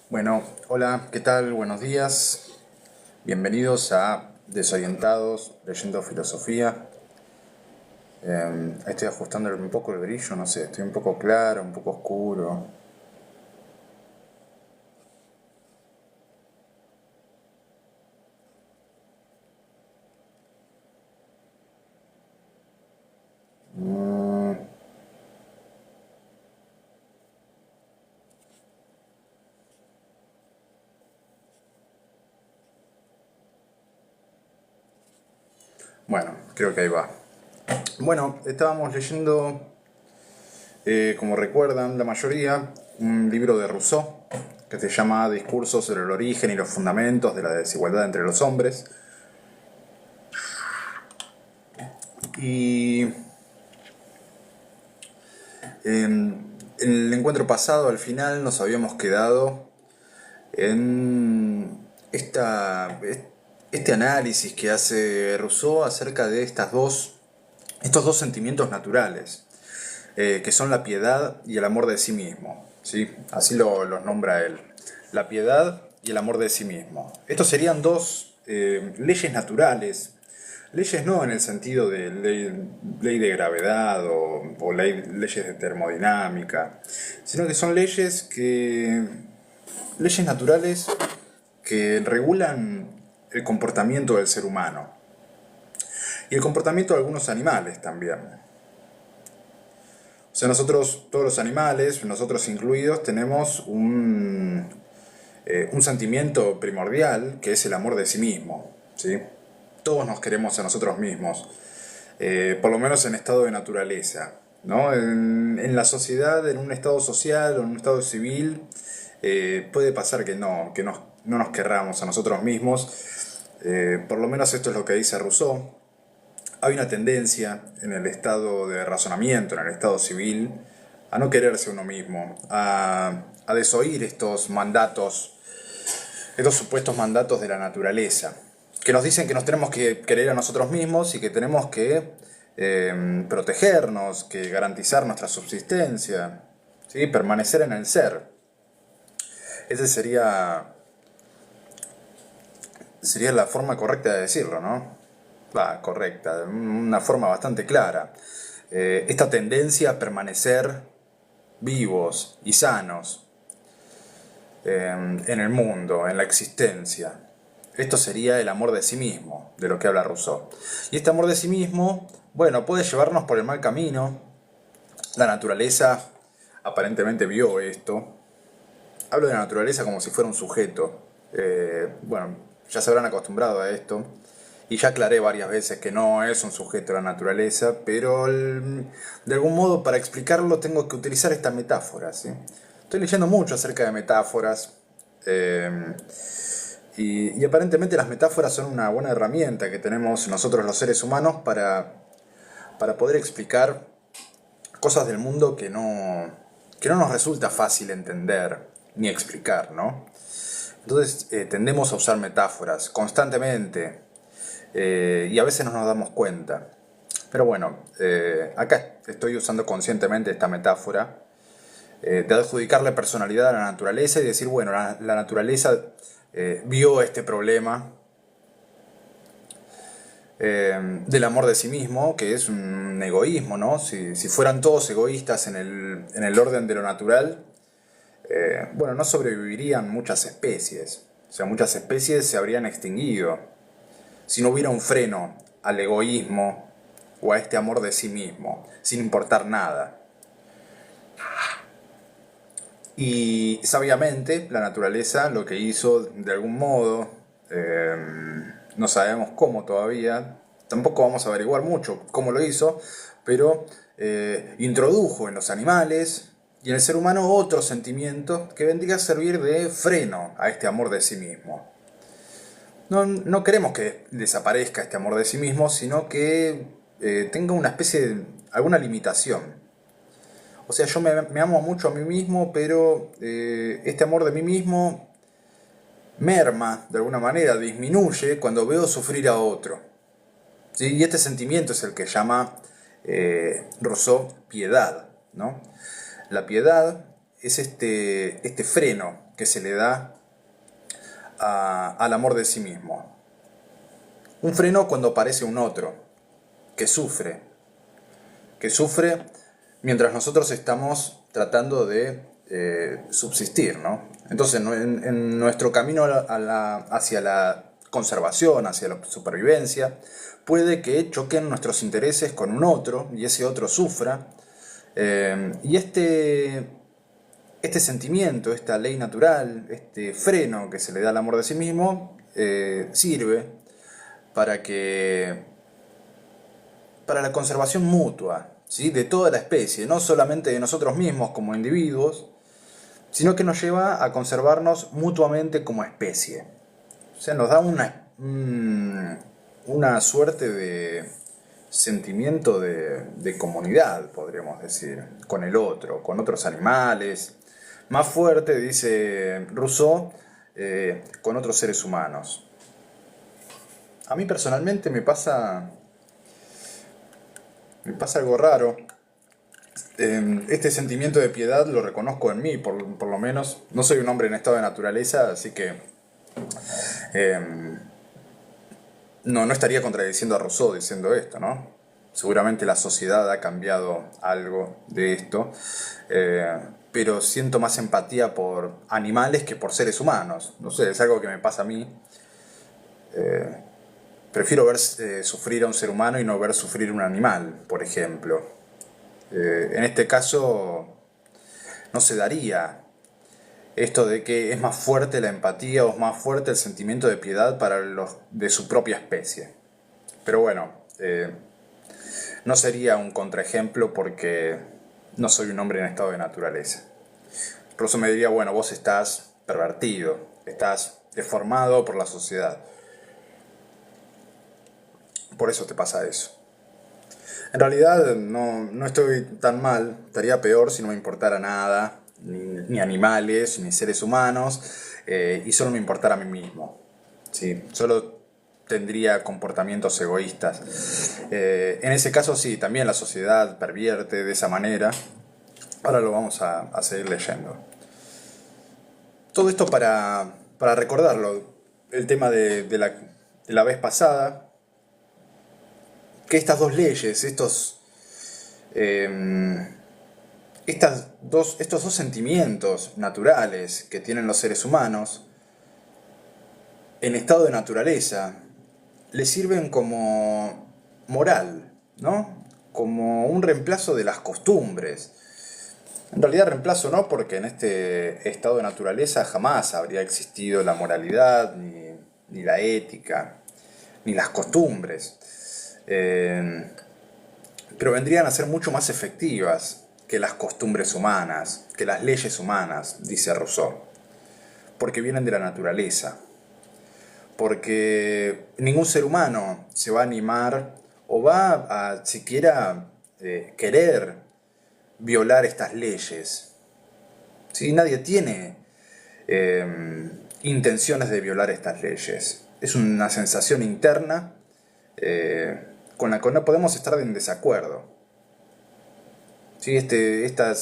Bueno, hola, ¿qué tal? Buenos días. Bienvenidos a Desorientados, leyendo filosofía. Estoy ajustando un poco el brillo, no sé, estoy un poco claro, un poco oscuro. Mm, bueno, creo que ahí va. Bueno, estábamos leyendo, como recuerdan la mayoría, un libro de Rousseau que se llama Discursos sobre el origen y los fundamentos de la desigualdad entre los hombres. Y en el encuentro pasado, al final, nos habíamos quedado en este análisis que hace Rousseau acerca de estos dos sentimientos naturales, que son la piedad y el amor de sí mismo. ¿Sí? Así los nombra él. La piedad y el amor de sí mismo. Estos serían dos leyes naturales. Leyes no en el sentido de ley de gravedad o leyes de termodinámica, sino que son leyes naturales que regulan el comportamiento del ser humano y el comportamiento de algunos animales también. O sea, nosotros, todos los animales, nosotros incluidos, tenemos un sentimiento primordial que es el amor de sí mismo. ¿Sí? Todos nos queremos a nosotros mismos, por lo menos en estado de naturaleza. ¿No? En la sociedad, en un estado social o en un estado civil, puede pasar no nos querramos a nosotros mismos. Por lo menos esto es lo que dice Rousseau. Hay una tendencia en el estado de razonamiento, en el estado civil, a no quererse uno mismo, a desoír estos supuestos mandatos de la naturaleza, que nos dicen que nos tenemos que querer a nosotros mismos y que tenemos que protegernos, que garantizar nuestra subsistencia, ¿sí? Permanecer en el ser. Esa sería la forma correcta de decirlo, ¿no? Correcta, una forma bastante clara. Esta tendencia a permanecer vivos y sanos en el mundo, en la existencia. Esto sería el amor de sí mismo, de lo que habla Rousseau. Y este amor de sí mismo, bueno, puede llevarnos por el mal camino. La naturaleza aparentemente vio esto. Hablo de la naturaleza como si fuera un sujeto. Bueno, ya se habrán acostumbrado a esto. Y ya aclaré varias veces que no es un sujeto la naturaleza, pero de algún modo para explicarlo tengo que utilizar esta metáfora. ¿Sí? Estoy leyendo mucho acerca de metáforas. eh, y aparentemente las metáforas son una buena herramienta que tenemos nosotros los seres humanos para poder explicar cosas del mundo que no nos resulta fácil entender ni explicar, ¿no? Entonces tendemos a usar metáforas constantemente y a veces no nos damos cuenta. Pero bueno, acá estoy usando conscientemente esta metáfora de adjudicarle personalidad a la naturaleza y decir, bueno, la naturaleza vio este problema del amor de sí mismo, que es un egoísmo, ¿no? Si fueran todos egoístas en el orden de lo natural, bueno, no sobrevivirían muchas especies. O sea, muchas especies se habrían extinguido si no hubiera un freno al egoísmo o a este amor de sí mismo, sin importar nada. Y sabiamente la naturaleza lo que hizo de algún modo, eh, no sabemos cómo todavía, tampoco vamos a averiguar mucho cómo lo hizo, pero introdujo en los animales y en el ser humano otro sentimiento que vendría a servir de freno a este amor de sí mismo. No queremos que desaparezca este amor de sí mismo, sino que tenga una especie de alguna limitación. O sea, yo me amo mucho a mí mismo, pero este amor de mí mismo merma, de alguna manera, disminuye cuando veo sufrir a otro. ¿Sí? Y este sentimiento es el que llama Rousseau piedad, ¿no? La piedad es este freno que se le da al amor de sí mismo. Un freno cuando aparece un otro, que sufre mientras nosotros estamos tratando de subsistir, ¿no? Entonces, en nuestro camino hacia la conservación, hacia la supervivencia, puede que choquen nuestros intereses con un otro y ese otro sufra. Y este sentimiento, esta ley natural, este freno que se le da al amor de sí mismo, sirve para la conservación mutua, ¿sí? De toda la especie, no solamente de nosotros mismos como individuos, sino que nos lleva a conservarnos mutuamente como especie. O sea, nos da una suerte de sentimiento de comunidad, podríamos decir, con el otro, con otros animales. Más fuerte, dice Rousseau, con otros seres humanos. A mí personalmente me pasa algo raro. Este sentimiento de piedad lo reconozco en mí, por lo menos. No soy un hombre en estado de naturaleza, así que no estaría contradiciendo a Rousseau diciendo esto, ¿no? Seguramente la sociedad ha cambiado algo de esto, pero siento más empatía por animales que por seres humanos. No sé, es algo que me pasa a mí. Prefiero ver sufrir a un ser humano y no ver sufrir a un animal, por ejemplo. En este caso no se daría esto de que es más fuerte la empatía o es más fuerte el sentimiento de piedad para los de su propia especie. Pero bueno, no sería un contraejemplo porque no soy un hombre en estado de naturaleza. Rousseau me diría, bueno, vos estás pervertido, estás deformado por la sociedad. Por eso te pasa eso. En realidad no estoy tan mal, estaría peor si no me importara nada, ni animales, ni seres humanos, y solo me importara a mí mismo. ¿Sí? Solo tendría comportamientos egoístas. En ese caso sí, también la sociedad pervierte de esa manera. Ahora lo vamos a seguir leyendo. Todo esto para recordarlo, el tema de la vez pasada, que estas dos leyes, estos dos sentimientos naturales que tienen los seres humanos, en estado de naturaleza, les sirven como moral, ¿no? Como un reemplazo de las costumbres. En realidad reemplazo no, porque en este estado de naturaleza jamás habría existido la moralidad, ni la ética, ni las costumbres. Pero vendrían a ser mucho más efectivas que las costumbres humanas, que las leyes humanas, dice Rousseau, porque vienen de la naturaleza, porque ningún ser humano se va a animar o va a siquiera querer violar estas leyes. ¿Sí? Nadie tiene intenciones de violar estas leyes. Es una sensación interna con la que no podemos estar en desacuerdo. ¿Sí? Esta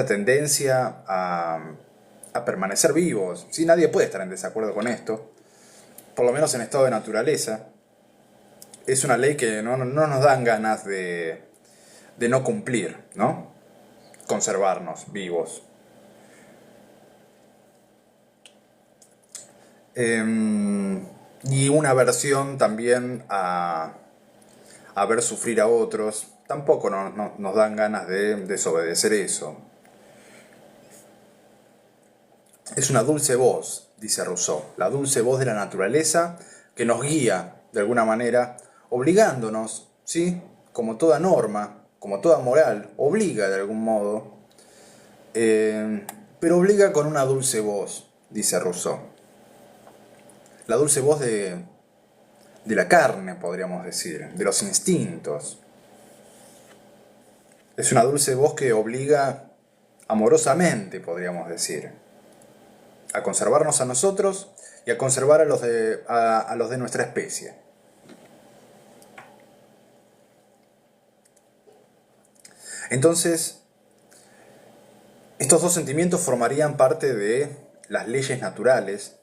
tendencia a permanecer vivos. ¿Sí? Nadie puede estar en desacuerdo con esto, por lo menos en estado de naturaleza. Es una ley que no nos dan ganas de no cumplir, ¿no? Conservarnos vivos. Y una aversión también a ver sufrir a otros, tampoco nos dan ganas de desobedecer eso. Es una dulce voz, dice Rousseau, la dulce voz de la naturaleza que nos guía, de alguna manera, obligándonos, ¿sí? Como toda norma, como toda moral, obliga de algún modo, pero obliga con una dulce voz, dice Rousseau. La dulce voz de la carne, podríamos decir, de los instintos. Es una dulce voz que obliga amorosamente, podríamos decir, a conservarnos a nosotros y a conservar a los de nuestra especie. Entonces, Estos dos sentimientos formarían parte de las leyes naturales.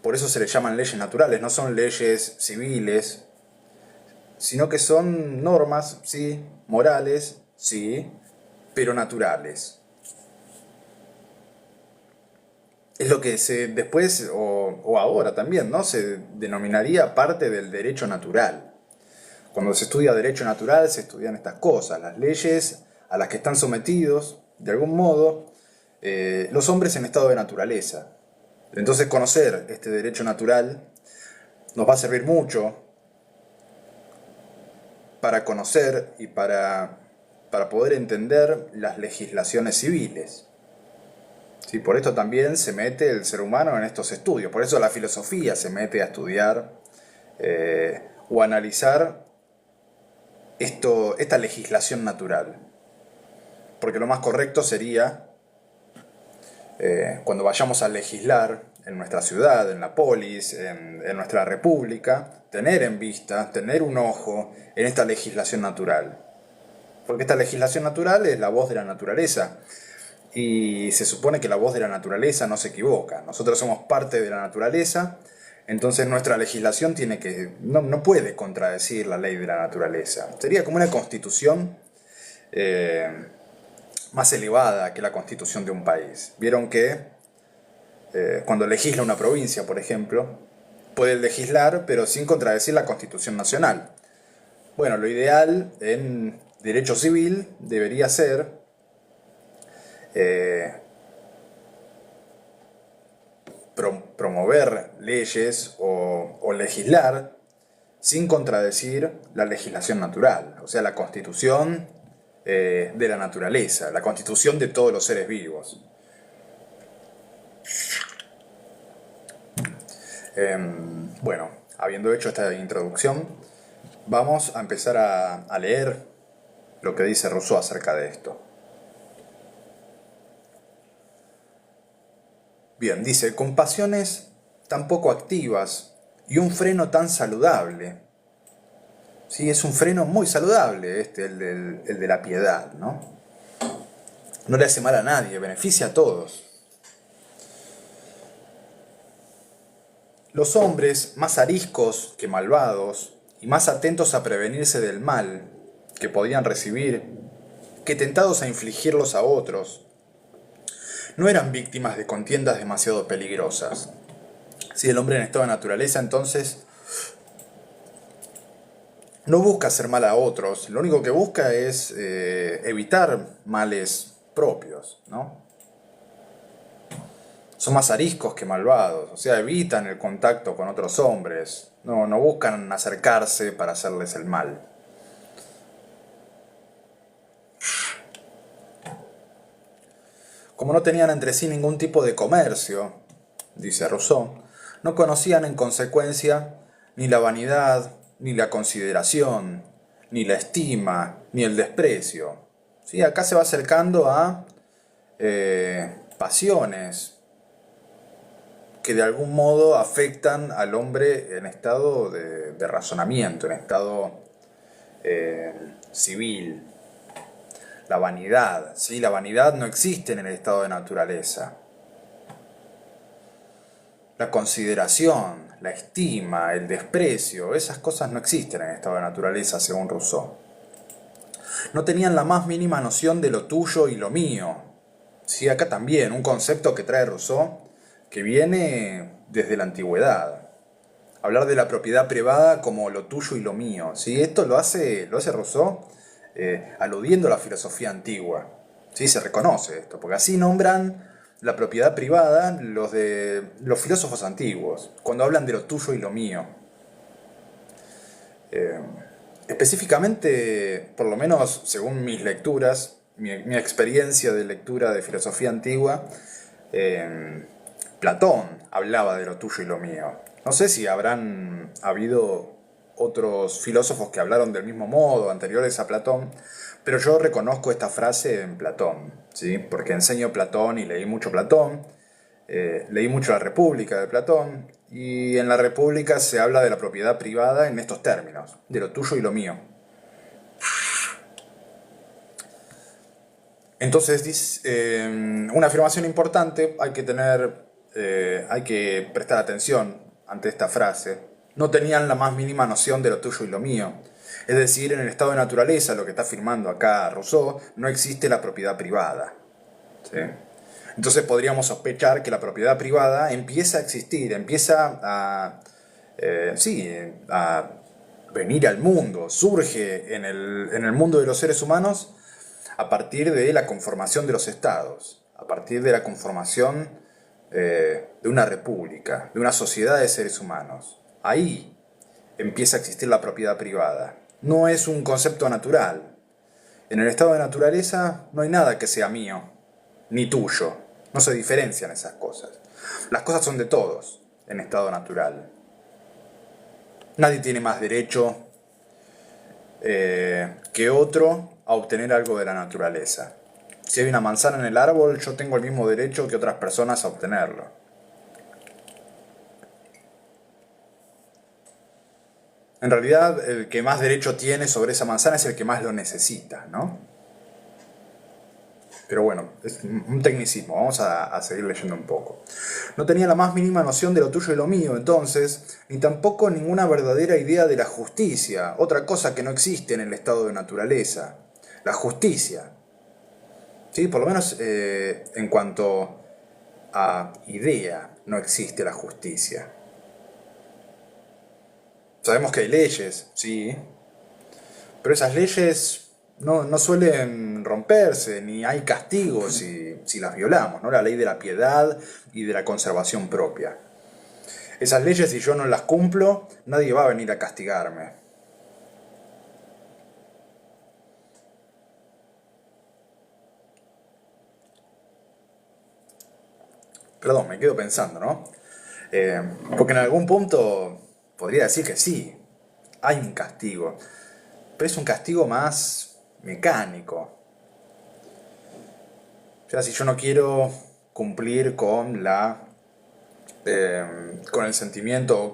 Por eso se les llaman leyes naturales, no son leyes civiles, sino que son normas, sí, morales, sí, pero naturales. Es lo que se después, o ahora también, ¿no? Se denominaría parte del derecho natural. Cuando se estudia derecho natural se estudian estas cosas, las leyes a las que están sometidos, de algún modo, los hombres en estado de naturaleza. Entonces conocer este derecho natural nos va a servir mucho para conocer y para poder entender las legislaciones civiles. Sí, por esto también se mete el ser humano en estos estudios, por eso la filosofía se mete a estudiar o analizar esta legislación natural. Porque lo más correcto sería, cuando vayamos a legislar en nuestra ciudad, en la polis, en nuestra república, tener en vista, tener un ojo en esta legislación natural. Porque esta legislación natural es la voz de la naturaleza. Y se supone que la voz de la naturaleza no se equivoca. Nosotros somos parte de la naturaleza, entonces nuestra legislación no puede contradecir la ley de la naturaleza. Sería como una constitución más elevada que la constitución de un país. Vieron que cuando legisla una provincia, por ejemplo, puede legislar pero sin contradecir la constitución nacional. Bueno, lo ideal en derecho civil debería ser promover leyes o legislar sin contradecir la legislación natural, o sea, la constitución de la naturaleza, la constitución de todos los seres vivos. Bueno, habiendo hecho esta introducción, vamos a empezar a leer lo que dice Rousseau acerca de esto. Bien, dice, con pasiones tan poco activas y un freno tan saludable. Sí, es un freno muy saludable el de la piedad, ¿no? No le hace mal a nadie, beneficia a todos. Los hombres, más ariscos que malvados y más atentos a prevenirse del mal que podían recibir, que tentados a infligirlos a otros, no eran víctimas de contiendas demasiado peligrosas. Si el hombre en estado de naturaleza, entonces, no busca hacer mal a otros, lo único que busca es evitar males propios, ¿no? Son más ariscos que malvados, o sea, evitan el contacto con otros hombres, no buscan acercarse para hacerles el mal. Como no tenían entre sí ningún tipo de comercio, dice Rousseau, no conocían en consecuencia ni la vanidad, ni la consideración, ni la estima, ni el desprecio. ¿Sí? Acá se va acercando a pasiones que de algún modo afectan al hombre en estado de razonamiento, en estado civil. La vanidad, ¿sí? La vanidad no existe en el estado de naturaleza. La consideración, la estima, el desprecio, esas cosas no existen en el estado de naturaleza, según Rousseau. No tenían la más mínima noción de lo tuyo y lo mío. Sí, acá también, un concepto que trae Rousseau, que viene desde la antigüedad. Hablar de la propiedad privada como lo tuyo y lo mío. ¿Sí? Esto lo hace Rousseau aludiendo a la filosofía antigua. ¿Sí? Se reconoce esto, porque así nombran la propiedad privada los filósofos antiguos, cuando hablan de lo tuyo y lo mío. Específicamente, por lo menos según mis lecturas, mi experiencia de lectura de filosofía antigua, Platón hablaba de lo tuyo y lo mío. No sé si habrán habido otros filósofos que hablaron del mismo modo, anteriores a Platón, pero yo reconozco esta frase en Platón, ¿sí? Porque enseño Platón y leí mucho Platón, leí mucho la República de Platón, y en la República se habla de la propiedad privada en estos términos, de lo tuyo y lo mío. Entonces, una afirmación importante, hay que prestar atención ante esta frase. No tenían la más mínima noción de lo tuyo y lo mío. Es decir, en el estado de naturaleza, lo que está afirmando acá Rousseau, no existe la propiedad privada. ¿Sí? Entonces podríamos sospechar que la propiedad privada empieza a existir, empieza a venir al mundo, surge en el mundo de los seres humanos a partir de la conformación de los estados, a partir de la conformación de una república, de una sociedad de seres humanos. Ahí empieza a existir la propiedad privada. No es un concepto natural. En el estado de naturaleza no hay nada que sea mío, ni tuyo. No se diferencian esas cosas. Las cosas son de todos en estado natural. Nadie tiene más derecho que otro a obtener algo de la naturaleza. Si hay una manzana en el árbol, yo tengo el mismo derecho que otras personas a obtenerlo. En realidad, el que más derecho tiene sobre esa manzana es el que más lo necesita, ¿no? Pero bueno, es un tecnicismo, vamos a seguir leyendo un poco. No tenía la más mínima noción de lo tuyo y lo mío, entonces, ni tampoco ninguna verdadera idea de la justicia, otra cosa que no existe en el estado de naturaleza. La justicia. ¿Sí? Por lo menos en cuanto a idea, no existe la justicia. Sabemos que hay leyes, sí, pero esas leyes no suelen romperse, ni hay castigos si las violamos, ¿no? La ley de la piedad y de la conservación propia. Esas leyes, si yo no las cumplo, nadie va a venir a castigarme. Perdón, me quedo pensando, ¿no? Porque en algún punto podría decir que sí, hay un castigo, pero es un castigo más mecánico. O sea, si yo no quiero cumplir con con el sentimiento,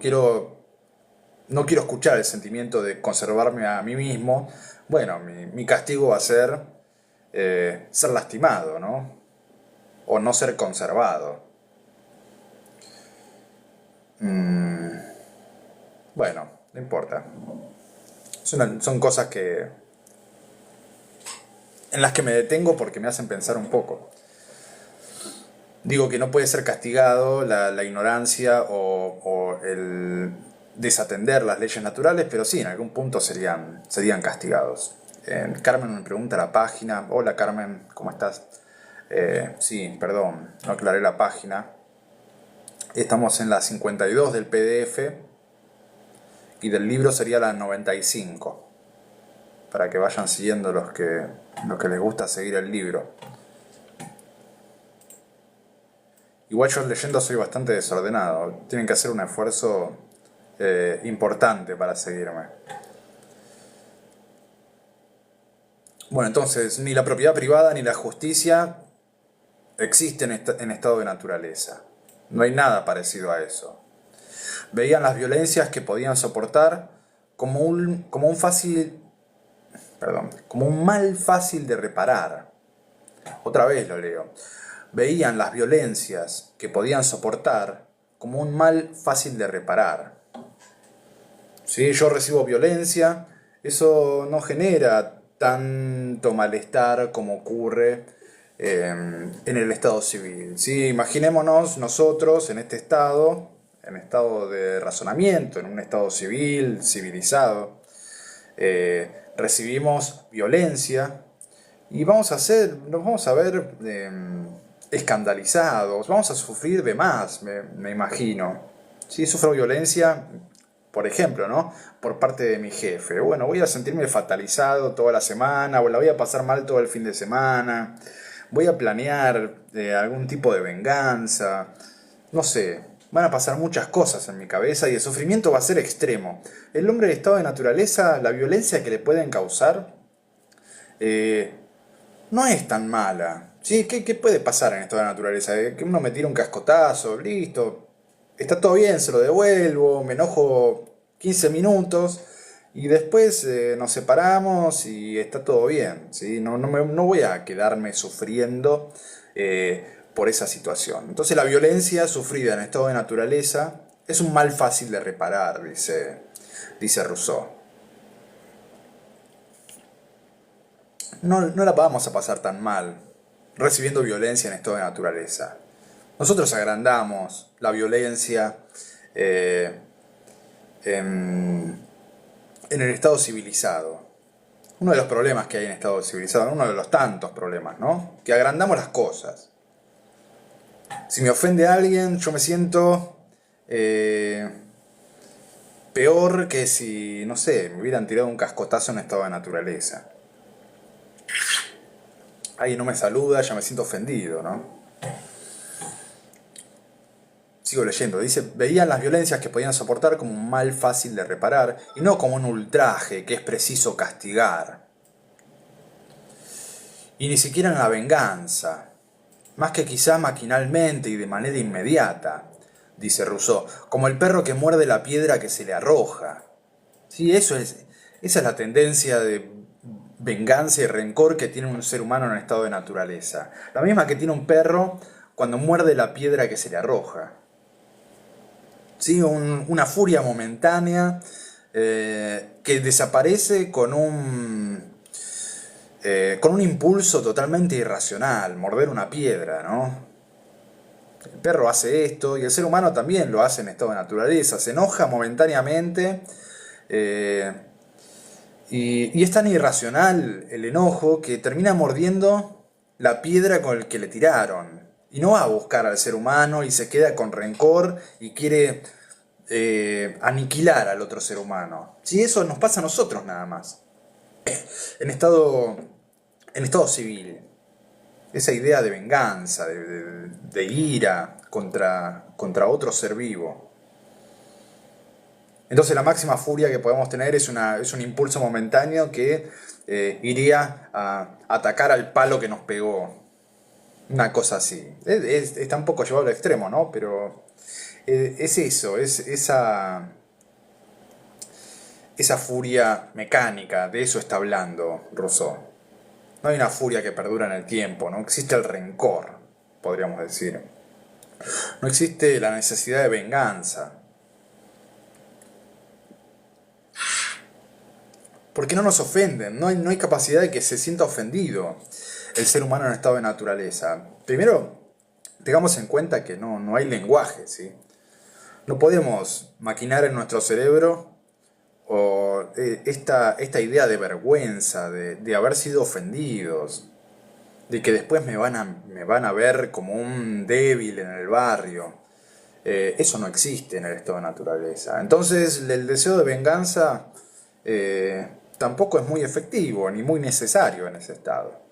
no quiero escuchar el sentimiento de conservarme a mí mismo, bueno, mi castigo va a ser ser lastimado, ¿no? O no ser conservado. Bueno, no importa. Son cosas en las que me detengo porque me hacen pensar un poco. Digo que no puede ser castigado la ignorancia o el desatender las leyes naturales, pero sí, en algún punto serían castigados. Carmen me pregunta la página. Hola Carmen, ¿cómo estás? Sí, perdón, no aclaré la página. Estamos en la 52 del PDF y del libro sería la 95. Para que vayan siguiendo los que les gusta seguir el libro. Igual yo leyendo soy bastante desordenado. Tienen que hacer un esfuerzo importante para seguirme. Bueno, entonces, ni la propiedad privada ni la justicia existen en estado de naturaleza. No hay nada parecido a eso. Veían las violencias que podían soportar como un mal fácil de reparar. Otra vez lo leo. Veían las violencias que podían soportar como un mal fácil de reparar. Si yo recibo violencia, eso no genera tanto malestar como ocurre en el estado civil. ¿Sí? Imaginémonos nosotros en estado de razonamiento, en un estado civil, civilizado, recibimos violencia y nos vamos a ver escandalizados, vamos a sufrir de más, me imagino. Si sufro violencia, por ejemplo, ¿no? Por parte de mi jefe. Bueno, voy a sentirme fatalizado toda la semana, o la voy a pasar mal todo el fin de semana, voy a planear algún tipo de venganza, no sé. Van a pasar muchas cosas en mi cabeza y el sufrimiento va a ser extremo. El hombre de estado de naturaleza, la violencia que le pueden causar, no es tan mala. ¿Sí? ¿Qué puede pasar en estado de naturaleza? Que uno me tira un cascotazo, listo. Está todo bien, se lo devuelvo, me enojo 15 minutos y después nos separamos y está todo bien, ¿sí? No voy a quedarme sufriendo por esa situación. Entonces la violencia sufrida en estado de naturaleza es un mal fácil de reparar, dice Rousseau. No la vamos a pasar tan mal recibiendo violencia en estado de naturaleza. Nosotros agrandamos la violencia eh, en el estado civilizado. Uno de los problemas que hay en el estado civilizado, uno de los tantos problemas, ¿no? Que agrandamos las cosas. Si me ofende a alguien, yo me siento peor que si, no sé, me hubieran tirado un cascotazo en estado de naturaleza. Alguien no me saluda, ya me siento ofendido, ¿no? Sigo leyendo, dice, veían las violencias que podían soportar como un mal fácil de reparar y no como un ultraje que es preciso castigar. Y ni siquiera en la venganza, más que quizá maquinalmente y de manera inmediata, dice Rousseau, como el perro que muerde la piedra que se le arroja. Sí, esa es la tendencia de venganza y rencor que tiene un ser humano en el estado de naturaleza. La misma que tiene un perro cuando muerde la piedra que se le arroja. ¿Sí? Una furia momentánea que desaparece con un impulso totalmente irracional, morder una piedra, ¿no? El perro hace esto y el ser humano también lo hace en estado de naturaleza, se enoja momentáneamente eh, y es tan irracional el enojo que termina mordiendo la piedra con la que le tiraron. Y no va a buscar al ser humano y se queda con rencor y quiere aniquilar al otro ser humano. Si eso nos pasa a nosotros nada más. En estado, en estado civil. Esa idea de venganza, de ira contra otro ser vivo. Entonces la máxima furia que podemos tener es un impulso momentáneo que iría a atacar al palo que nos pegó. Una cosa así. Está un poco llevado al extremo, ¿no? Pero es eso, es esa furia mecánica, de eso está hablando Rousseau. No hay una furia que perdura en el tiempo, no existe el rencor, podríamos decir. No existe la necesidad de venganza. Porque no nos ofenden, no hay capacidad de que se sienta ofendido el ser humano en estado de naturaleza. Primero, tengamos en cuenta que no hay lenguaje, ¿sí? No podemos maquinar en nuestro cerebro o esta idea de vergüenza, de haber sido ofendidos, de que después me van a ver como un débil en el barrio. Eso no existe en el estado de naturaleza. Entonces el deseo de venganza tampoco es muy efectivo ni muy necesario en ese estado.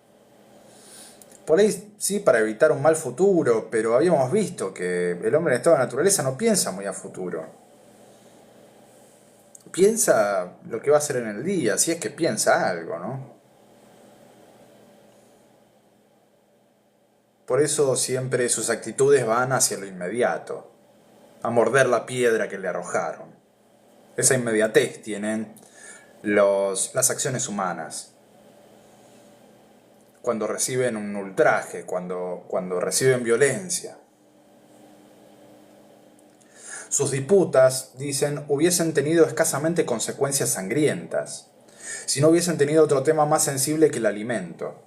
Por ahí sí, para evitar un mal futuro, pero habíamos visto que el hombre en estado de naturaleza no piensa muy a futuro. Piensa lo que va a hacer en el día, si es que piensa algo, ¿no? Por eso siempre sus actitudes van hacia lo inmediato, a morder la piedra que le arrojaron. Esa inmediatez tienen las acciones humanas. Cuando reciben un ultraje, cuando reciben violencia. Sus disputas, dicen, hubiesen tenido escasamente consecuencias sangrientas, si no hubiesen tenido otro tema más sensible que el alimento.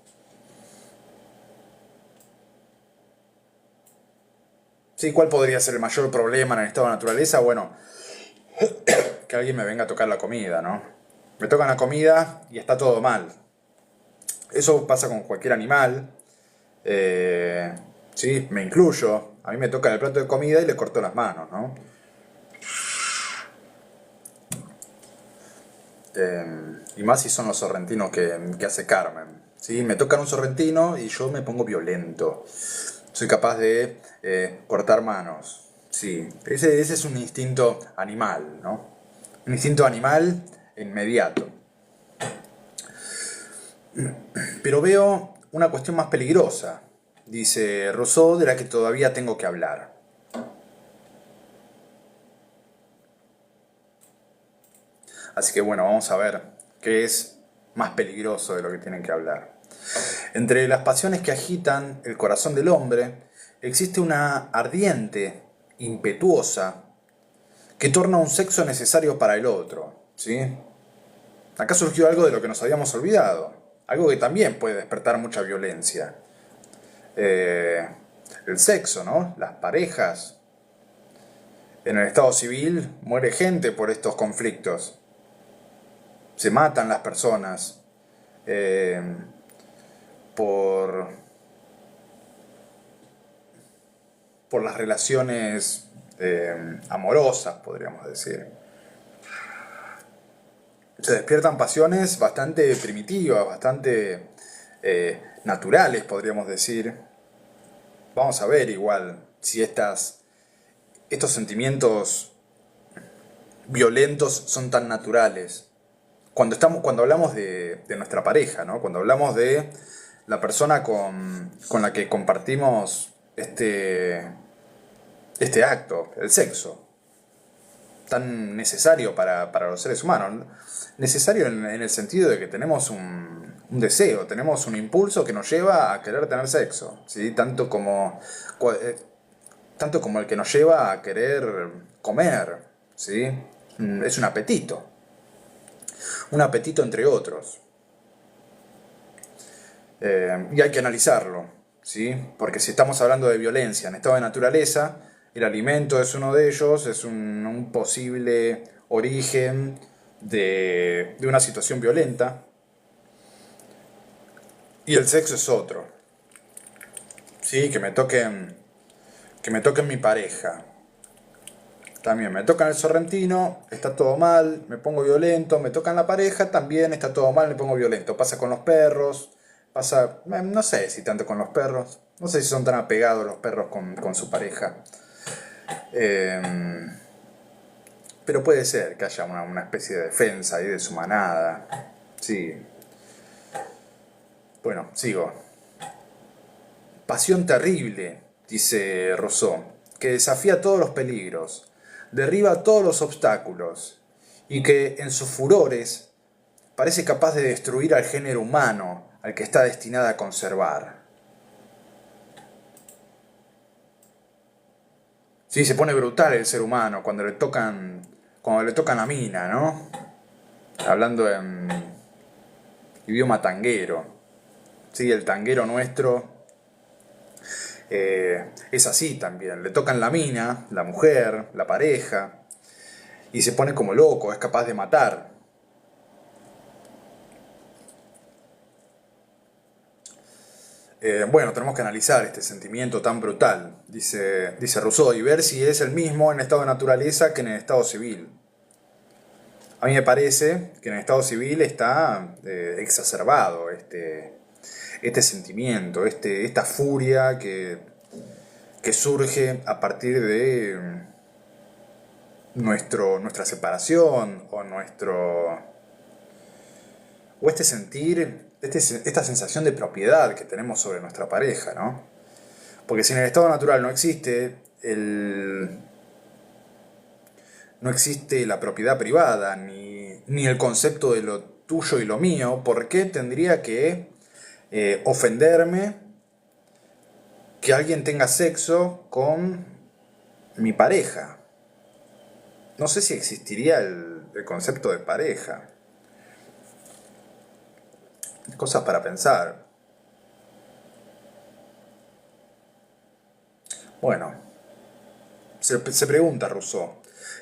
Sí, ¿cuál podría ser el mayor problema en el estado de naturaleza? Bueno, que alguien me venga a tocar la comida, ¿no? Me tocan la comida y está todo mal. Eso pasa con cualquier animal. Sí, me incluyo. A mí me tocan el plato de comida y les corto las manos, ¿no? Y más si son los sorrentinos que hace Carmen. ¿Sí? Me tocan un sorrentino y yo me pongo violento. Soy capaz de cortar manos. Sí, ese es un instinto animal, ¿no? Un instinto animal inmediato. Pero veo una cuestión más peligrosa, dice Rousseau, de la que todavía tengo que hablar. Así que bueno, vamos a ver qué es más peligroso de lo que tienen que hablar. Entre las pasiones que agitan el corazón del hombre, existe una ardiente, impetuosa, que torna un sexo necesario para el otro, ¿sí? Acá surgió algo de lo que nos habíamos olvidado, algo que también puede despertar mucha violencia. El sexo, ¿no? Las parejas. En el estado civil muere gente por estos conflictos. Se matan las personas eh, por, por las relaciones amorosas, podríamos decir. Se despiertan pasiones bastante primitivas, bastante naturales, podríamos decir. Vamos a ver igual si estos sentimientos violentos son tan naturales. Cuando hablamos de nuestra pareja, ¿no? Cuando hablamos de la persona con la que compartimos este acto, el sexo, tan necesario para los seres humanos. Necesario en el sentido de que tenemos un deseo, tenemos un impulso que nos lleva a querer tener sexo, ¿sí? Tanto como el que nos lleva a querer comer, ¿sí? Es un apetito entre otros. Y hay que analizarlo, ¿sí? Porque si estamos hablando de violencia en estado de naturaleza, el alimento es uno de ellos, es un posible origen de una situación violenta, y el sexo es otro, ¿sí? Que me toquen mi pareja. También me tocan el sorrentino, está todo mal, me pongo violento, me tocan la pareja, también está todo mal, me pongo violento. Pasa con los perros, pasa, no sé si tanto con los perros, no sé si son tan apegados los perros con su pareja. Eh, pero puede ser que haya una especie de defensa ahí de su manada. Sí. Bueno, sigo. Pasión terrible, dice Rousseau, que desafía todos los peligros, derriba todos los obstáculos, y que en sus furores parece capaz de destruir al género humano al que está destinada a conservar. Sí, se pone brutal el ser humano cuando le tocan la mina, ¿no? Hablando en idioma tanguero. Sí, el tanguero nuestro es así también. Le tocan la mina, la mujer, la pareja, y se pone como loco, es capaz de matar. Bueno, tenemos que analizar este sentimiento tan brutal, dice Rousseau, y ver si es el mismo en estado de naturaleza que en el estado civil. A mí me parece que en el estado civil está exacerbado este sentimiento, esta furia que surge a partir de nuestra separación o este sentir, esta sensación de propiedad que tenemos sobre nuestra pareja, ¿no? Porque si en el estado natural no existe la propiedad privada, ni el concepto de lo tuyo y lo mío, ¿por qué tendría que ofenderme que alguien tenga sexo con mi pareja? No sé si existiría el concepto de pareja. Cosas para pensar. Bueno, se pregunta Rousseau,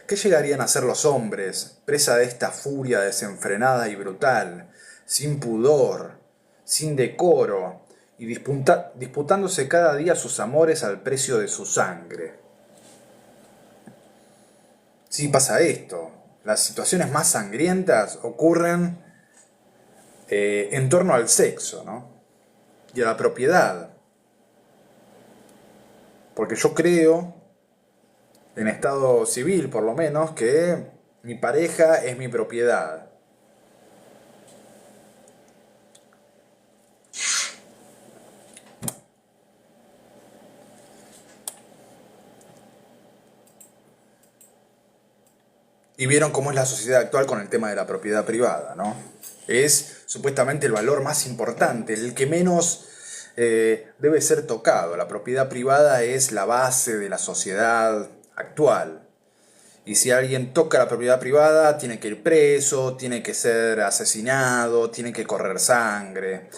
¿qué llegarían a hacer los hombres, presa de esta furia desenfrenada y brutal, sin pudor, sin decoro, y disputándose cada día sus amores al precio de su sangre? Sí, pasa esto. Las situaciones más sangrientas ocurren en torno al sexo, ¿no? Y a la propiedad. Porque yo creo, en estado civil por lo menos, que mi pareja es mi propiedad. Y vieron cómo es la sociedad actual con el tema de la propiedad privada, ¿no? Es supuestamente el valor más importante, el que menos debe ser tocado. La propiedad privada es la base de la sociedad actual. Y si alguien toca la propiedad privada, tiene que ir preso, tiene que ser asesinado, tiene que correr sangre.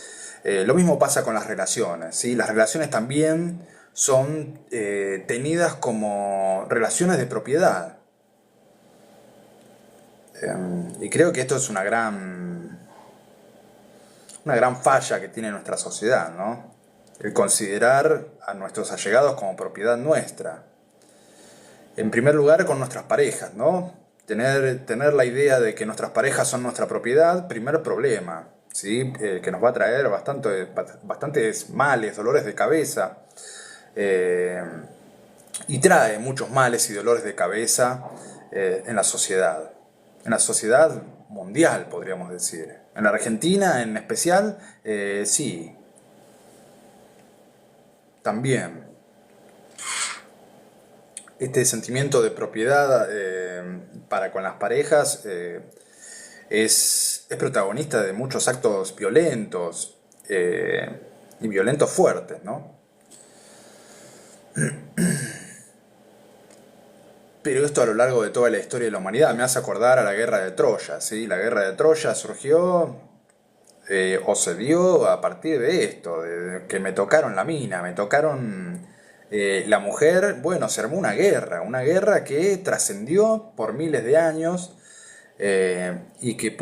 Lo mismo pasa con las relaciones, ¿sí? Las relaciones también son tenidas como relaciones de propiedad. Y creo que esto es una gran falla que tiene nuestra sociedad, ¿no? El considerar a nuestros allegados como propiedad nuestra. En primer lugar, con nuestras parejas, ¿no? Tener la idea de que nuestras parejas son nuestra propiedad, primer problema, ¿sí? Que nos va a traer bastantes males, dolores de cabeza. Y trae muchos males y dolores de cabeza en la sociedad. En la sociedad mundial, podríamos decir. En la Argentina, en especial, sí. También. Este sentimiento de propiedad para con las parejas es protagonista de muchos actos violentos y violentos fuertes, ¿no? Pero esto a lo largo de toda la historia de la humanidad me hace acordar a la guerra de Troya, ¿sí? La guerra de Troya surgió o se dio a partir de esto, de que me tocaron la mina, me tocaron la mujer. Bueno, se armó una guerra que trascendió por miles de años y que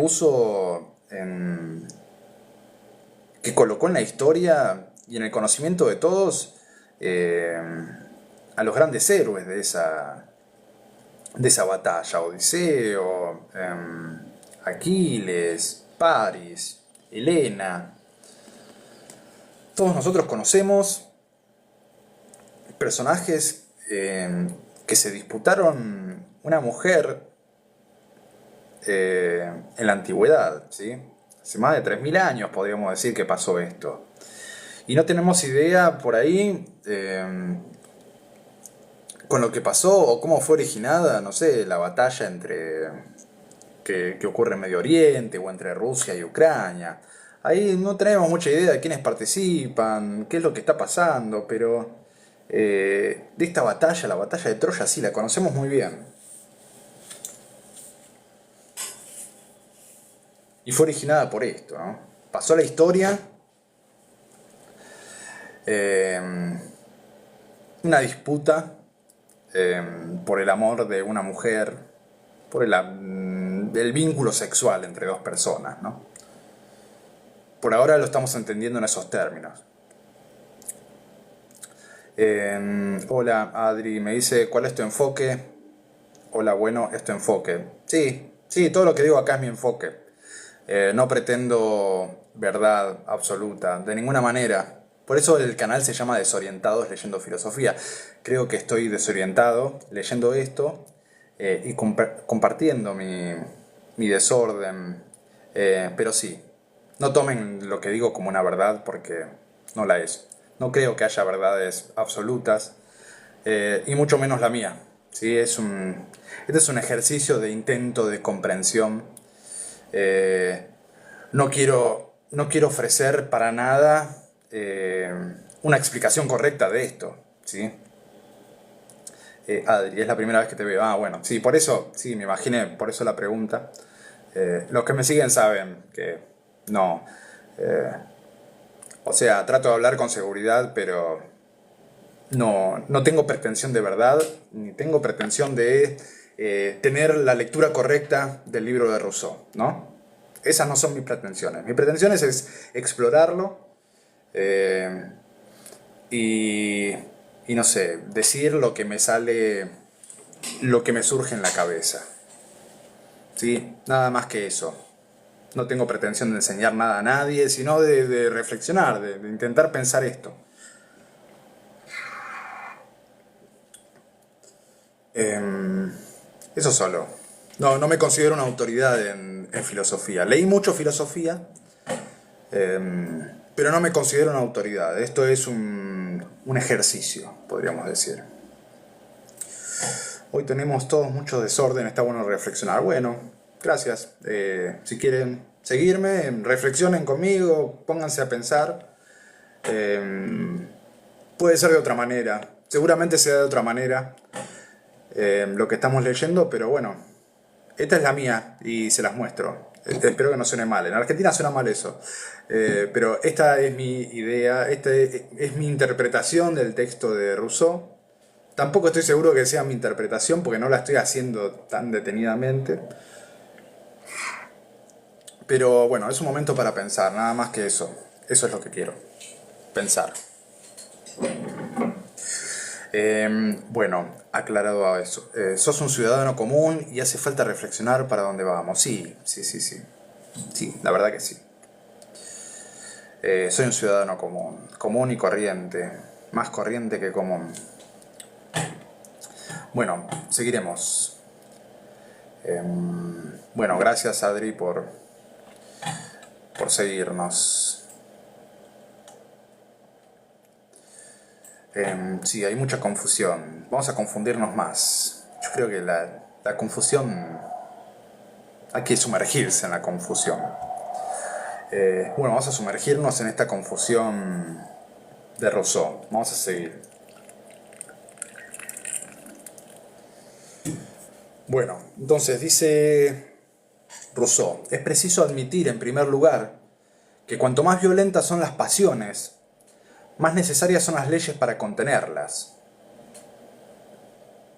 que colocó en la historia y en el conocimiento de todos a los grandes héroes de esa batalla: Odiseo, Aquiles, Paris, Helena. Todos nosotros conocemos personajes que se disputaron una mujer en la antigüedad, ¿sí? Hace más de 3000 años podríamos decir que pasó esto. Y no tenemos idea por ahí con lo que pasó o cómo fue originada, no sé, la batalla que ocurre en Medio Oriente o entre Rusia y Ucrania. Ahí no tenemos mucha idea de quiénes participan, qué es lo que está pasando, pero de esta batalla, la batalla de Troya, sí, la conocemos muy bien. Y fue originada por esto, ¿no? Pasó la historia, una disputa por el amor de una mujer, por el vínculo sexual entre dos personas, ¿no? Por ahora lo estamos entendiendo en esos términos. Hola Adri, me dice, ¿cuál es tu enfoque? Hola, bueno, es tu enfoque. Sí, todo lo que digo acá es mi enfoque. No pretendo verdad absoluta, de ninguna manera. Por eso el canal se llama Desorientados Leyendo Filosofía. Creo que estoy desorientado leyendo esto y compartiendo mi desorden. Pero sí, no tomen lo que digo como una verdad porque no la es. No creo que haya verdades absolutas y mucho menos la mía. ¿Sí? Este es un ejercicio de intento de comprensión. No quiero ofrecer para nada una explicación correcta de esto, ¿sí? Adri, es la primera vez que te veo. Ah, bueno, sí, por eso, sí, me imaginé, por eso la pregunta. Los que me siguen saben que no. O sea, trato de hablar con seguridad, pero no tengo pretensión de verdad, ni tengo pretensión de tener la lectura correcta del libro de Rousseau, ¿no? Esas no son mis pretensiones. Mis pretensiones es explorarlo y no sé, decir lo que me sale, lo que me surge en la cabeza. ¿Sí? Nada más que eso. No tengo pretensión de enseñar nada a nadie, sino de reflexionar, de intentar pensar esto. Eso solo. No me considero una autoridad en filosofía. Leí mucho filosofía, pero no me considero una autoridad. Esto es un ejercicio, podríamos decir. Hoy tenemos todos mucho desorden, está bueno reflexionar. Bueno, gracias. Si quieren seguirme, reflexionen conmigo, pónganse a pensar. Puede ser de otra manera, seguramente sea de otra manera lo que estamos leyendo, pero bueno, esta es la mía y se las muestro. Espero que no suene mal. En Argentina suena mal eso. Pero esta es mi idea, esta es mi interpretación del texto de Rousseau. Tampoco estoy seguro que sea mi interpretación porque no la estoy haciendo tan detenidamente. Pero bueno, es un momento para pensar, nada más que eso. Eso es lo que quiero. Pensar. Bueno, aclarado a eso. Sos un ciudadano común y hace falta reflexionar para dónde vamos. Sí, sí, sí, sí. Sí, la verdad que sí. Soy un ciudadano común. Común y corriente. Más corriente que común. Bueno, seguiremos. Bueno, gracias Adri por seguirnos. Sí, hay mucha confusión. Vamos a confundirnos más. Yo creo que la confusión... Hay que sumergirse en la confusión. Bueno, vamos a sumergirnos en esta confusión de Rousseau. Vamos a seguir. Bueno, entonces dice Rousseau, es preciso admitir en primer lugar que cuanto más violentas son las pasiones, más necesarias son las leyes para contenerlas.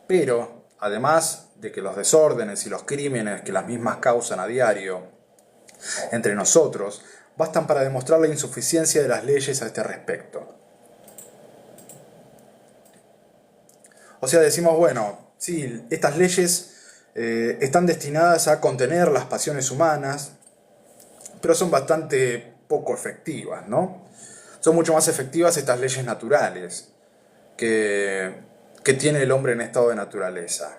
Pero, además de que los desórdenes y los crímenes que las mismas causan a diario entre nosotros, bastan para demostrar la insuficiencia de las leyes a este respecto. O sea, decimos, bueno, sí, estas leyes están destinadas a contener las pasiones humanas, pero son bastante poco efectivas, ¿no? Son mucho más efectivas estas leyes naturales que tiene el hombre en estado de naturaleza.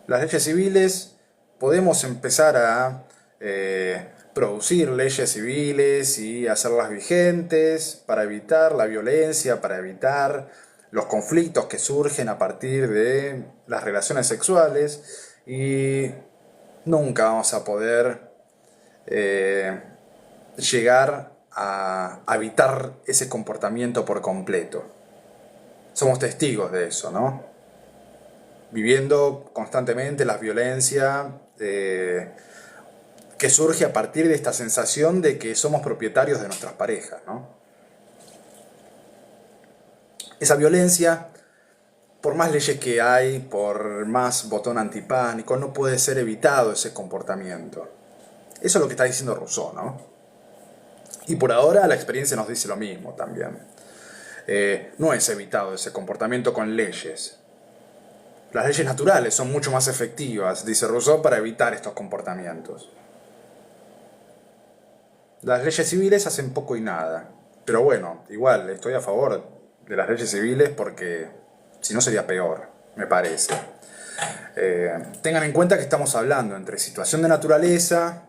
Las leyes civiles, podemos empezar a producir leyes civiles y hacerlas vigentes para evitar la violencia, para evitar los conflictos que surgen a partir de las relaciones sexuales, y nunca vamos a poder llegar a evitar ese comportamiento por completo. Somos testigos de eso, ¿no? Viviendo constantemente la violencia que surge a partir de esta sensación de que somos propietarios de nuestras parejas, ¿no? Esa violencia, por más leyes que hay, por más botón antipánico, no puede ser evitado ese comportamiento. Eso es lo que está diciendo Rousseau, ¿no? Y por ahora la experiencia nos dice lo mismo también. No es evitado ese comportamiento con leyes. Las leyes naturales son mucho más efectivas, dice Rousseau, para evitar estos comportamientos. Las leyes civiles hacen poco y nada. Pero bueno, igual estoy a favor de las leyes civiles porque si no sería peor, me parece. Tengan en cuenta que estamos hablando entre situación de naturaleza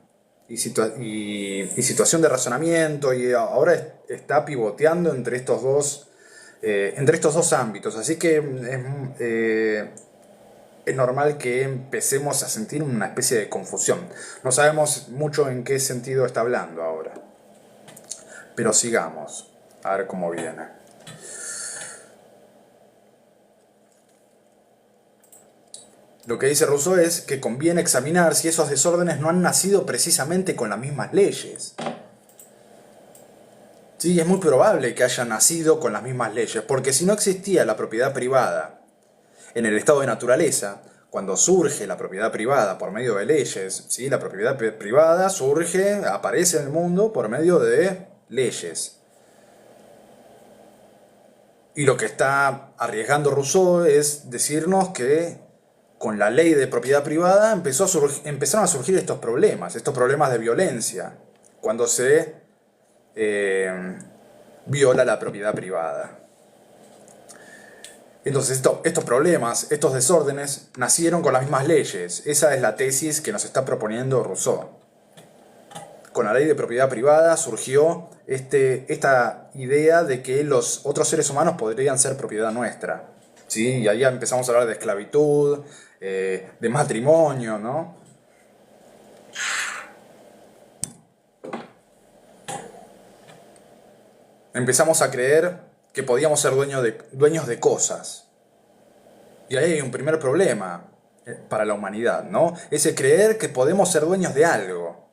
y situación de razonamiento, y ahora está pivoteando entre estos dos ámbitos. Así que es normal que empecemos a sentir una especie de confusión. No sabemos mucho en qué sentido está hablando ahora. Pero sigamos, a ver cómo viene. Lo que dice Rousseau es que conviene examinar si esos desórdenes no han nacido precisamente con las mismas leyes. Sí, es muy probable que hayan nacido con las mismas leyes, porque si no existía la propiedad privada en el estado de naturaleza, cuando surge la propiedad privada por medio de leyes, ¿sí? La propiedad privada aparece en el mundo por medio de leyes. Y lo que está arriesgando Rousseau es decirnos que con la ley de propiedad privada empezaron a surgir estos problemas de violencia, cuando se viola la propiedad privada. Entonces estos problemas, estos desórdenes, nacieron con las mismas leyes. Esa es la tesis que nos está proponiendo Rousseau. Con la ley de propiedad privada surgió esta idea de que los otros seres humanos podrían ser propiedad nuestra. ¿sí? Y ahí empezamos a hablar de esclavitud, de matrimonio, ¿no? Empezamos a creer que podíamos ser dueños de cosas. Y ahí hay un primer problema para la humanidad, ¿no? Ese creer que podemos ser dueños de algo.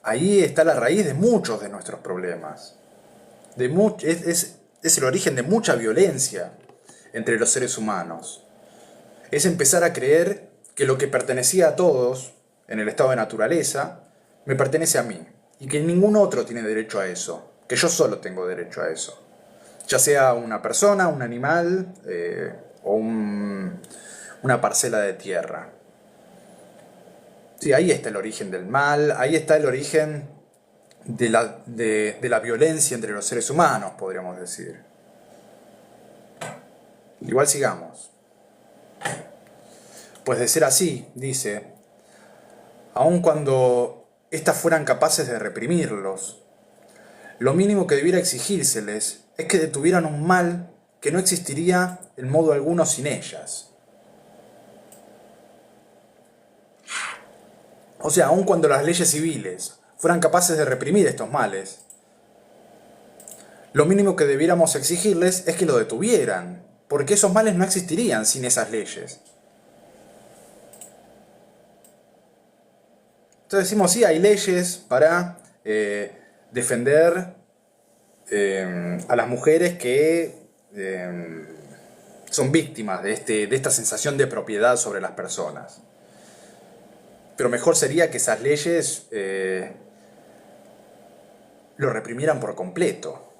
Ahí está la raíz de muchos de nuestros problemas. Es el origen de mucha violencia entre los seres humanos. Es empezar a creer que lo que pertenecía a todos en el estado de naturaleza me pertenece a mí y que ningún otro tiene derecho a eso, que yo solo tengo derecho a eso. Ya sea una persona, un animal o una parcela de tierra. Sí, ahí está el origen del mal, ahí está el origen de la violencia entre los seres humanos, podríamos decir. Igual sigamos. Pues de ser así, dice, aun cuando éstas fueran capaces de reprimirlos, lo mínimo que debiera exigírseles es que detuvieran un mal que no existiría en modo alguno sin ellas. O sea, aun cuando las leyes civiles fueran capaces de reprimir estos males, lo mínimo que debiéramos exigirles es que lo detuvieran, porque esos males no existirían sin esas leyes. Entonces decimos, sí, hay leyes para defender a las mujeres que son víctimas de esta sensación de propiedad sobre las personas. Pero mejor sería que esas leyes lo reprimieran por completo,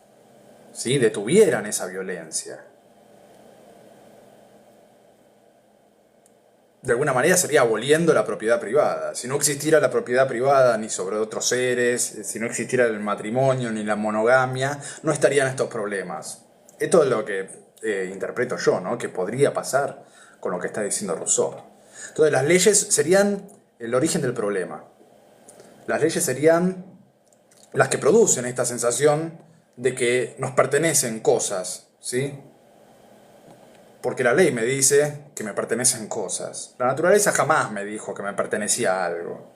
¿sí? Detuvieran esa violencia. De alguna manera sería aboliendo la propiedad privada. Si no existiera la propiedad privada ni sobre otros seres, si no existiera el matrimonio ni la monogamia, no estarían estos problemas. Esto es lo que interpreto yo, ¿no? Que podría pasar con lo que está diciendo Rousseau. Entonces las leyes serían el origen del problema. Las leyes serían las que producen esta sensación de que nos pertenecen cosas, ¿sí? Porque la ley me dice que me pertenecen cosas. La naturaleza jamás me dijo que me pertenecía algo.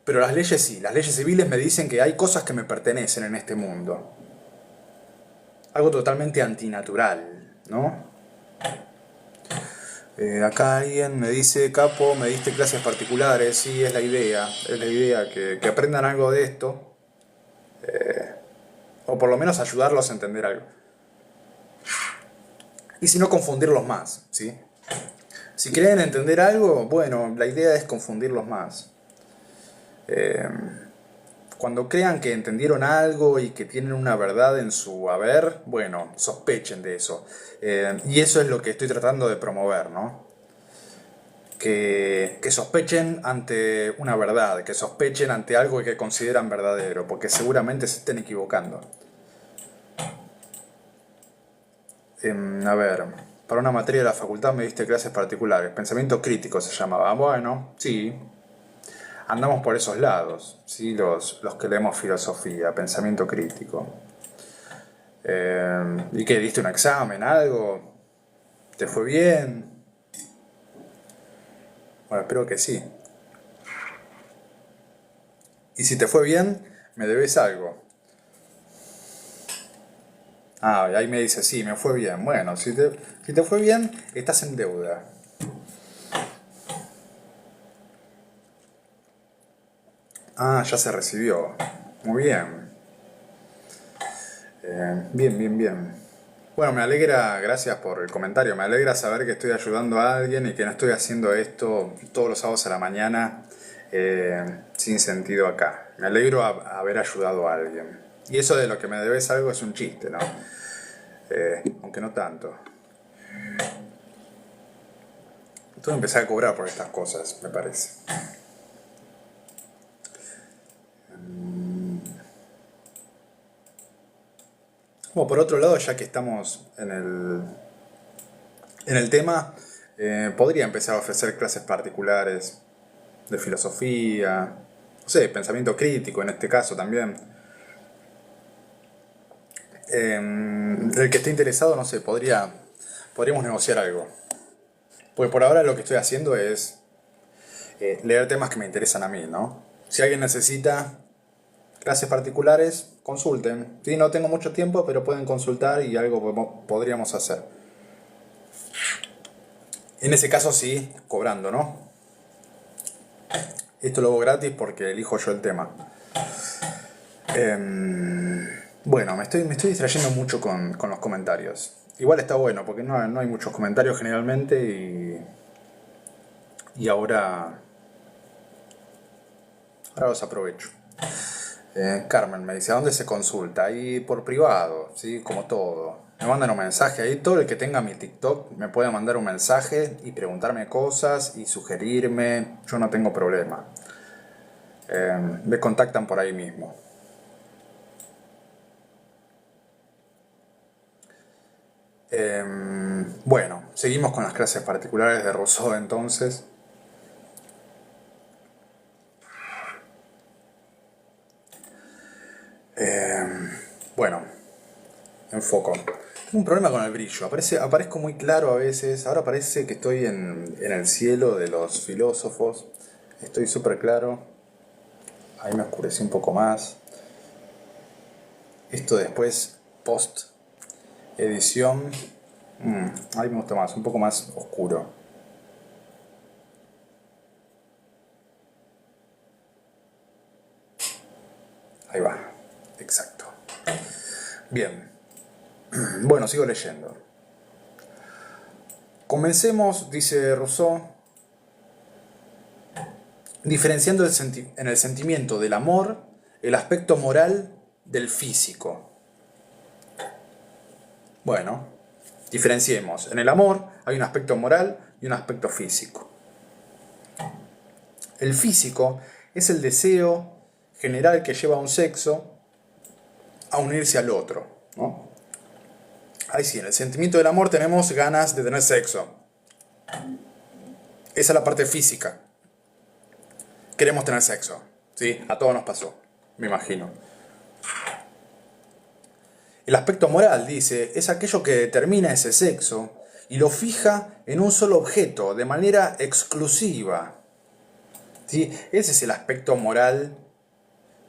Pero las leyes sí, las leyes civiles me dicen que hay cosas que me pertenecen en este mundo. Algo totalmente antinatural, ¿no? Acá alguien me dice, Capo, me diste clases particulares. Sí, es la idea que aprendan algo de esto. O por lo menos ayudarlos a entender algo. Y si no, confundirlos más, ¿sí? Si quieren entender algo, bueno, la idea es confundirlos más. Cuando crean que entendieron algo y que tienen una verdad en su haber, bueno, sospechen de eso. Y eso es lo que estoy tratando de promover, ¿no? Que sospechen ante una verdad, que sospechen ante algo que consideran verdadero, porque seguramente se estén equivocando. A ver, para una materia de la facultad me diste clases particulares, pensamiento crítico se llamaba. Bueno, sí, andamos por esos lados, ¿sí? Los que leemos filosofía, pensamiento crítico. ¿Y qué? ¿Diste un examen? ¿Algo? ¿Te fue bien? Bueno, espero que sí. Y si te fue bien, me debes algo. Ah, y ahí me dice, sí, me fue bien. Bueno, si te fue bien, estás en deuda. Ah, ya se recibió. Muy bien. Bien, bien, bien. Bueno, me alegra, gracias por el comentario, me alegra saber que estoy ayudando a alguien y que no estoy haciendo esto todos los sábados a la mañana sin sentido acá. Me alegro haber ayudado a alguien. Y eso de lo que me debes algo es un chiste, ¿no? Aunque no tanto. Tengo que empezar a cobrar por estas cosas, me parece. Bueno, por otro lado, ya que estamos en el tema, podría empezar a ofrecer clases particulares de filosofía, no sé, pensamiento crítico en este caso también. El que esté interesado, no sé, podríamos negociar algo. Pues por ahora lo que estoy haciendo es leer temas que me interesan a mí, ¿no? Si alguien necesita clases particulares, consulten. Sí, no tengo mucho tiempo, pero pueden consultar y algo podríamos hacer. En ese caso sí, cobrando, ¿no? Esto lo hago gratis porque elijo yo el tema. Bueno, me estoy distrayendo mucho con los comentarios. Igual está bueno, porque no hay muchos comentarios generalmente y ahora los aprovecho. Carmen me dice, ¿a dónde se consulta? Ahí por privado, ¿sí? Como todo. Me mandan un mensaje ahí, todo el que tenga mi TikTok me puede mandar un mensaje y preguntarme cosas y sugerirme, yo no tengo problema. Me contactan por ahí mismo. Bueno, seguimos con las clases particulares de Rousseau entonces. Bueno, enfoco. Tengo un problema con el brillo. Aparezco muy claro a veces. Ahora parece que estoy en el cielo de los filósofos. Estoy súper claro. Ahí me oscurecí un poco más. Esto después, post edición. Ahí me gusta más, un poco más oscuro. Ahí va. Exacto. Bien. Bueno, sigo leyendo. Comencemos, dice Rousseau, diferenciando en el sentimiento del amor el aspecto moral del físico. Bueno, diferenciemos. En el amor hay un aspecto moral y un aspecto físico. El físico es el deseo general que lleva a un sexo a unirse al otro, ¿no? Ahí sí, en el sentimiento del amor tenemos ganas de tener sexo. Esa es la parte física. Queremos tener sexo, ¿sí? A todos nos pasó, me imagino. El aspecto moral, dice, es aquello que determina ese sexo y lo fija en un solo objeto, de manera exclusiva. ¿Sí? Ese es el aspecto moral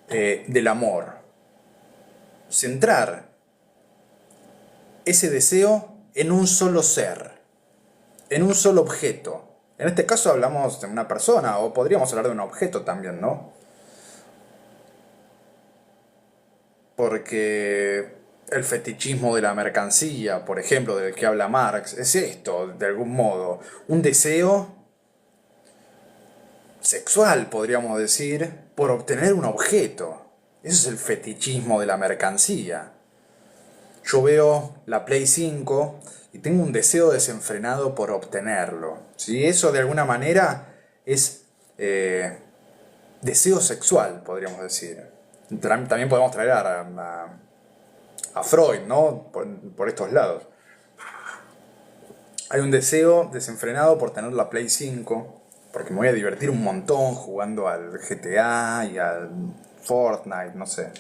del amor. Centrar ese deseo en un solo ser, en un solo objeto. En este caso hablamos de una persona, o podríamos hablar de un objeto también, ¿no? Porque el fetichismo de la mercancía, por ejemplo, del que habla Marx, es esto, de algún modo. Un deseo sexual, podríamos decir, por obtener un objeto. Eso es el fetichismo de la mercancía. Yo veo la Play 5 y tengo un deseo desenfrenado por obtenerlo. ¿Sí? Eso de alguna manera es deseo sexual, podríamos decir. También podemos traer a Freud, ¿no? Por estos lados. Hay un deseo desenfrenado por tener la Play 5, porque me voy a divertir un montón jugando al GTA y al Fortnite, no sé.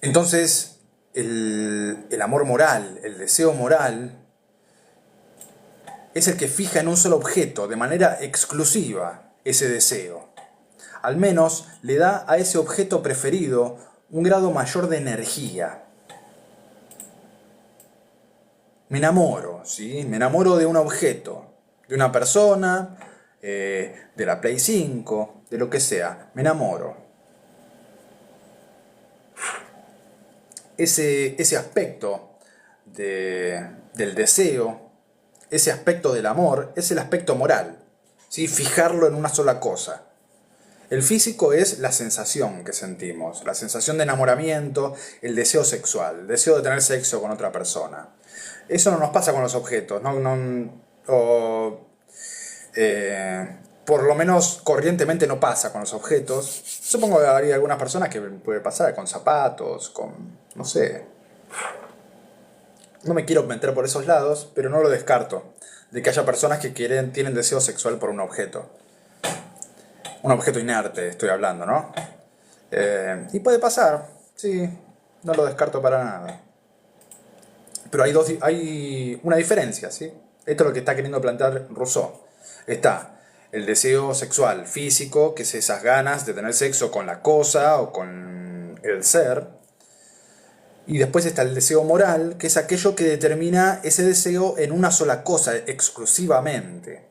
Entonces, el amor moral, el deseo moral, es el que fija en un solo objeto, de manera exclusiva, ese deseo. Al menos le da a ese objeto preferido un grado mayor de energía. Me enamoro, ¿sí? Me enamoro de un objeto, de una persona, de la Play 5, de lo que sea. Me enamoro. Ese aspecto del deseo, ese aspecto del amor, es el aspecto moral, ¿sí? Fijarlo en una sola cosa. El físico es la sensación que sentimos, la sensación de enamoramiento, el deseo sexual, el deseo de tener sexo con otra persona. Eso no nos pasa con los objetos, por lo menos corrientemente no pasa con los objetos. Supongo que hay algunas personas que puede pasar con zapatos, con, no sé. No me quiero meter por esos lados, pero no lo descarto. de que haya personas que tienen deseo sexual por un objeto. Un objeto inerte, estoy hablando, ¿no? Y puede pasar, sí, no lo descarto para nada. Pero hay una diferencia, ¿sí? Esto es lo que está queriendo plantear Rousseau. Está el deseo sexual físico, que es esas ganas de tener sexo con la cosa o con el ser. Y después está el deseo moral, que es aquello que determina ese deseo en una sola cosa, exclusivamente.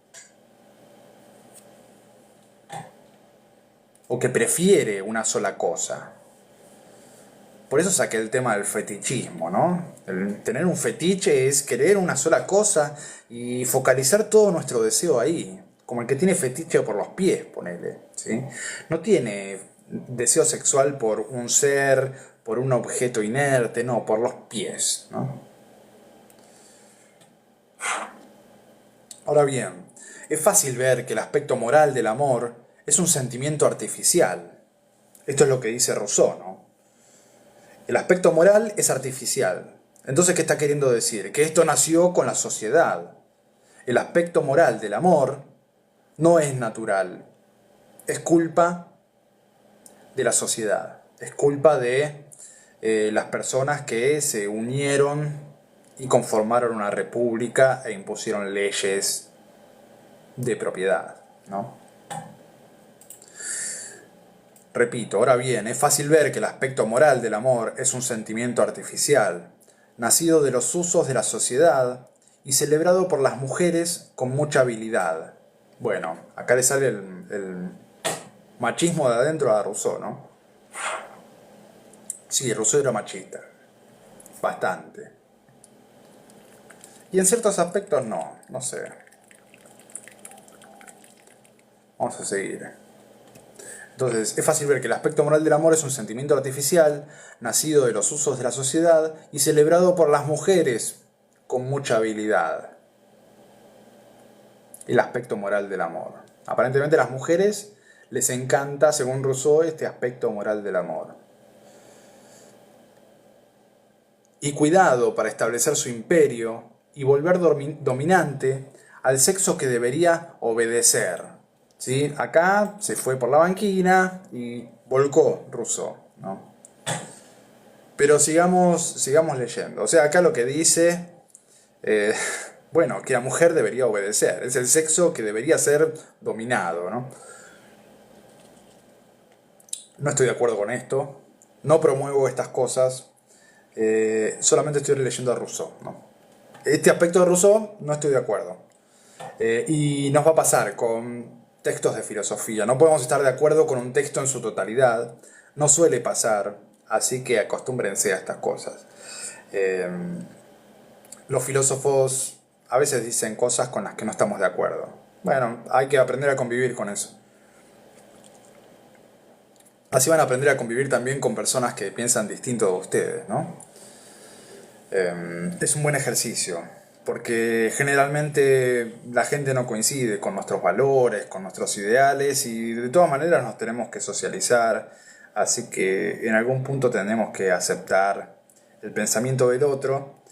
O que prefiere una sola cosa. Por eso saqué el tema del fetichismo, ¿no? El tener un fetiche es querer una sola cosa y focalizar todo nuestro deseo ahí. Como el que tiene fetiche por los pies, ponele, ¿sí? No tiene deseo sexual por un ser, por un objeto inerte, no, por los pies, ¿no? Ahora bien, es fácil ver que el aspecto moral del amor es un sentimiento artificial. Esto es lo que dice Rousseau, ¿no? El aspecto moral es artificial. Entonces, ¿qué está queriendo decir? Que esto nació con la sociedad. El aspecto moral del amor no es natural. Es culpa de la sociedad. Es culpa de las personas que se unieron y conformaron una república e impusieron leyes de propiedad, ¿no? Repito, ahora bien, es fácil ver que el aspecto moral del amor es un sentimiento artificial, nacido de los usos de la sociedad y celebrado por las mujeres con mucha habilidad. Bueno, acá le sale el machismo de adentro a Rousseau, ¿no? Sí, Rousseau era machista, bastante. Y en ciertos aspectos no sé. Vamos a seguir. Entonces, es fácil ver que el aspecto moral del amor es un sentimiento artificial, nacido de los usos de la sociedad y celebrado por las mujeres con mucha habilidad. El aspecto moral del amor. Aparentemente a las mujeres les encanta, según Rousseau, este aspecto moral del amor. Y cuidado para establecer su imperio y volver dominante al sexo que debería obedecer. ¿Sí? Acá se fue por la banquina y volcó Rousseau, ¿no? Pero sigamos leyendo. O sea, acá lo que dice, bueno, que la mujer debería obedecer. Es el sexo que debería ser dominado, ¿no? No estoy de acuerdo con esto. No promuevo estas cosas. Solamente estoy leyendo a Rousseau, ¿no? Este aspecto de Rousseau no estoy de acuerdo. Y nos va a pasar con textos de filosofía. No podemos estar de acuerdo con un texto en su totalidad. No suele pasar, así que acostúmbrense a estas cosas. Los filósofos a veces dicen cosas con las que no estamos de acuerdo. Bueno, hay que aprender a convivir con eso. Así van a aprender a convivir también con personas que piensan distinto de ustedes, ¿no? Es un buen ejercicio, porque generalmente la gente no coincide con nuestros valores, con nuestros ideales, y de todas maneras nos tenemos que socializar, así que en algún punto tenemos que aceptar el pensamiento del otro,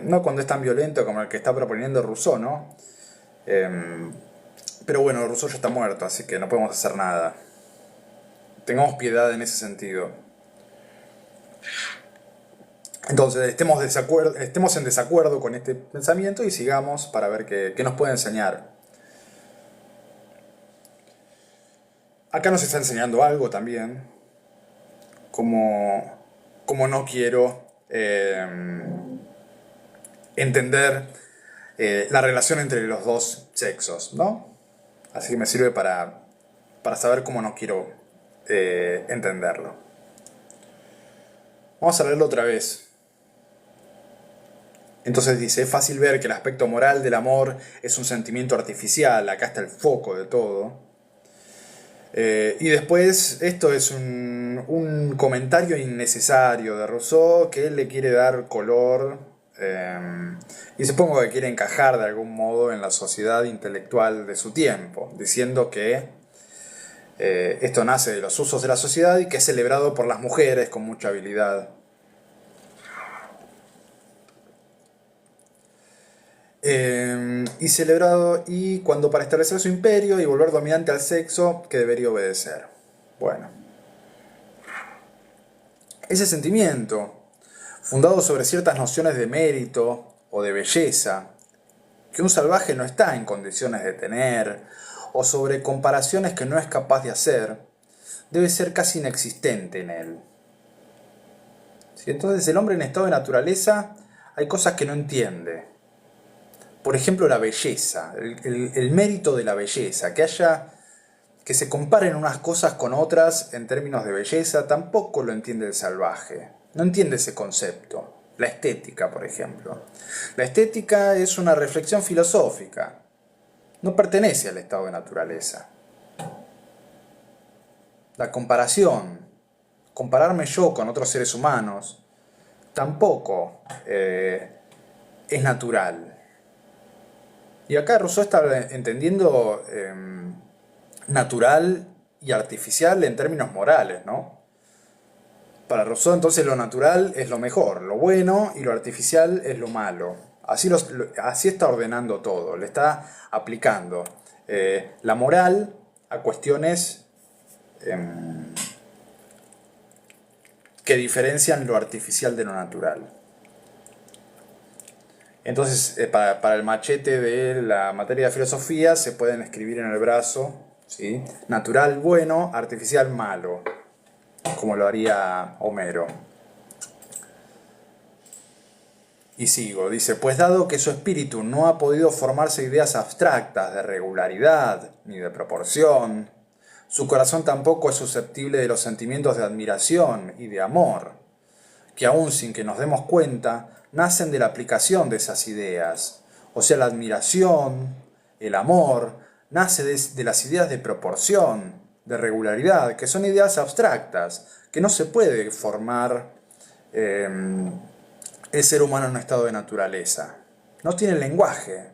no cuando es tan violento como el que está proponiendo Rousseau, ¿no? Pero bueno, Rousseau ya está muerto, así que no podemos hacer nada. Tengamos piedad en ese sentido. Entonces, estemos en desacuerdo con este pensamiento y sigamos para ver qué nos puede enseñar. Acá nos está enseñando algo también, como no quiero entender la relación entre los dos sexos, ¿no? Así que me sirve para saber cómo no quiero entenderlo. Vamos a leerlo otra vez. Entonces dice, es fácil ver que el aspecto moral del amor es un sentimiento artificial, acá está el foco de todo. Y después, esto es un comentario innecesario de Rousseau que él le quiere dar color y supongo que quiere encajar de algún modo en la sociedad intelectual de su tiempo, diciendo que esto nace de los usos de la sociedad y que es celebrado por las mujeres con mucha habilidad. Y celebrado y cuando para establecer su imperio y volver dominante al sexo que debería obedecer. Bueno, ese sentimiento, fundado sobre ciertas nociones de mérito o de belleza, que un salvaje no está en condiciones de tener, o sobre comparaciones que no es capaz de hacer, debe ser casi inexistente en él. ¿Sí? Entonces el hombre en estado de naturaleza hay cosas que no entiende. Por ejemplo, la belleza, el mérito de la belleza, que se comparen unas cosas con otras en términos de belleza, tampoco lo entiende el salvaje. No entiende ese concepto. La estética, por ejemplo. La estética es una reflexión filosófica. No pertenece al estado de naturaleza. La comparación, compararme yo con otros seres humanos, tampoco es natural. Y acá Rousseau está entendiendo natural y artificial en términos morales, ¿no? Para Rousseau entonces lo natural es lo mejor, lo bueno, y lo artificial es lo malo. Así está ordenando todo, le está aplicando la moral a cuestiones que diferencian lo artificial de lo natural. Entonces, para el machete de la materia de filosofía se pueden escribir en el brazo, ¿sí? Natural bueno, artificial malo, como lo haría Homero. Y sigo, dice, pues dado que su espíritu no ha podido formarse ideas abstractas de regularidad ni de proporción, su corazón tampoco es susceptible de los sentimientos de admiración y de amor, que aun sin que nos demos cuenta, nacen de la aplicación de esas ideas. O sea, la admiración, el amor, nace de las ideas de proporción, de regularidad, que son ideas abstractas, que no se puede formar el ser humano en un estado de naturaleza. No tiene lenguaje.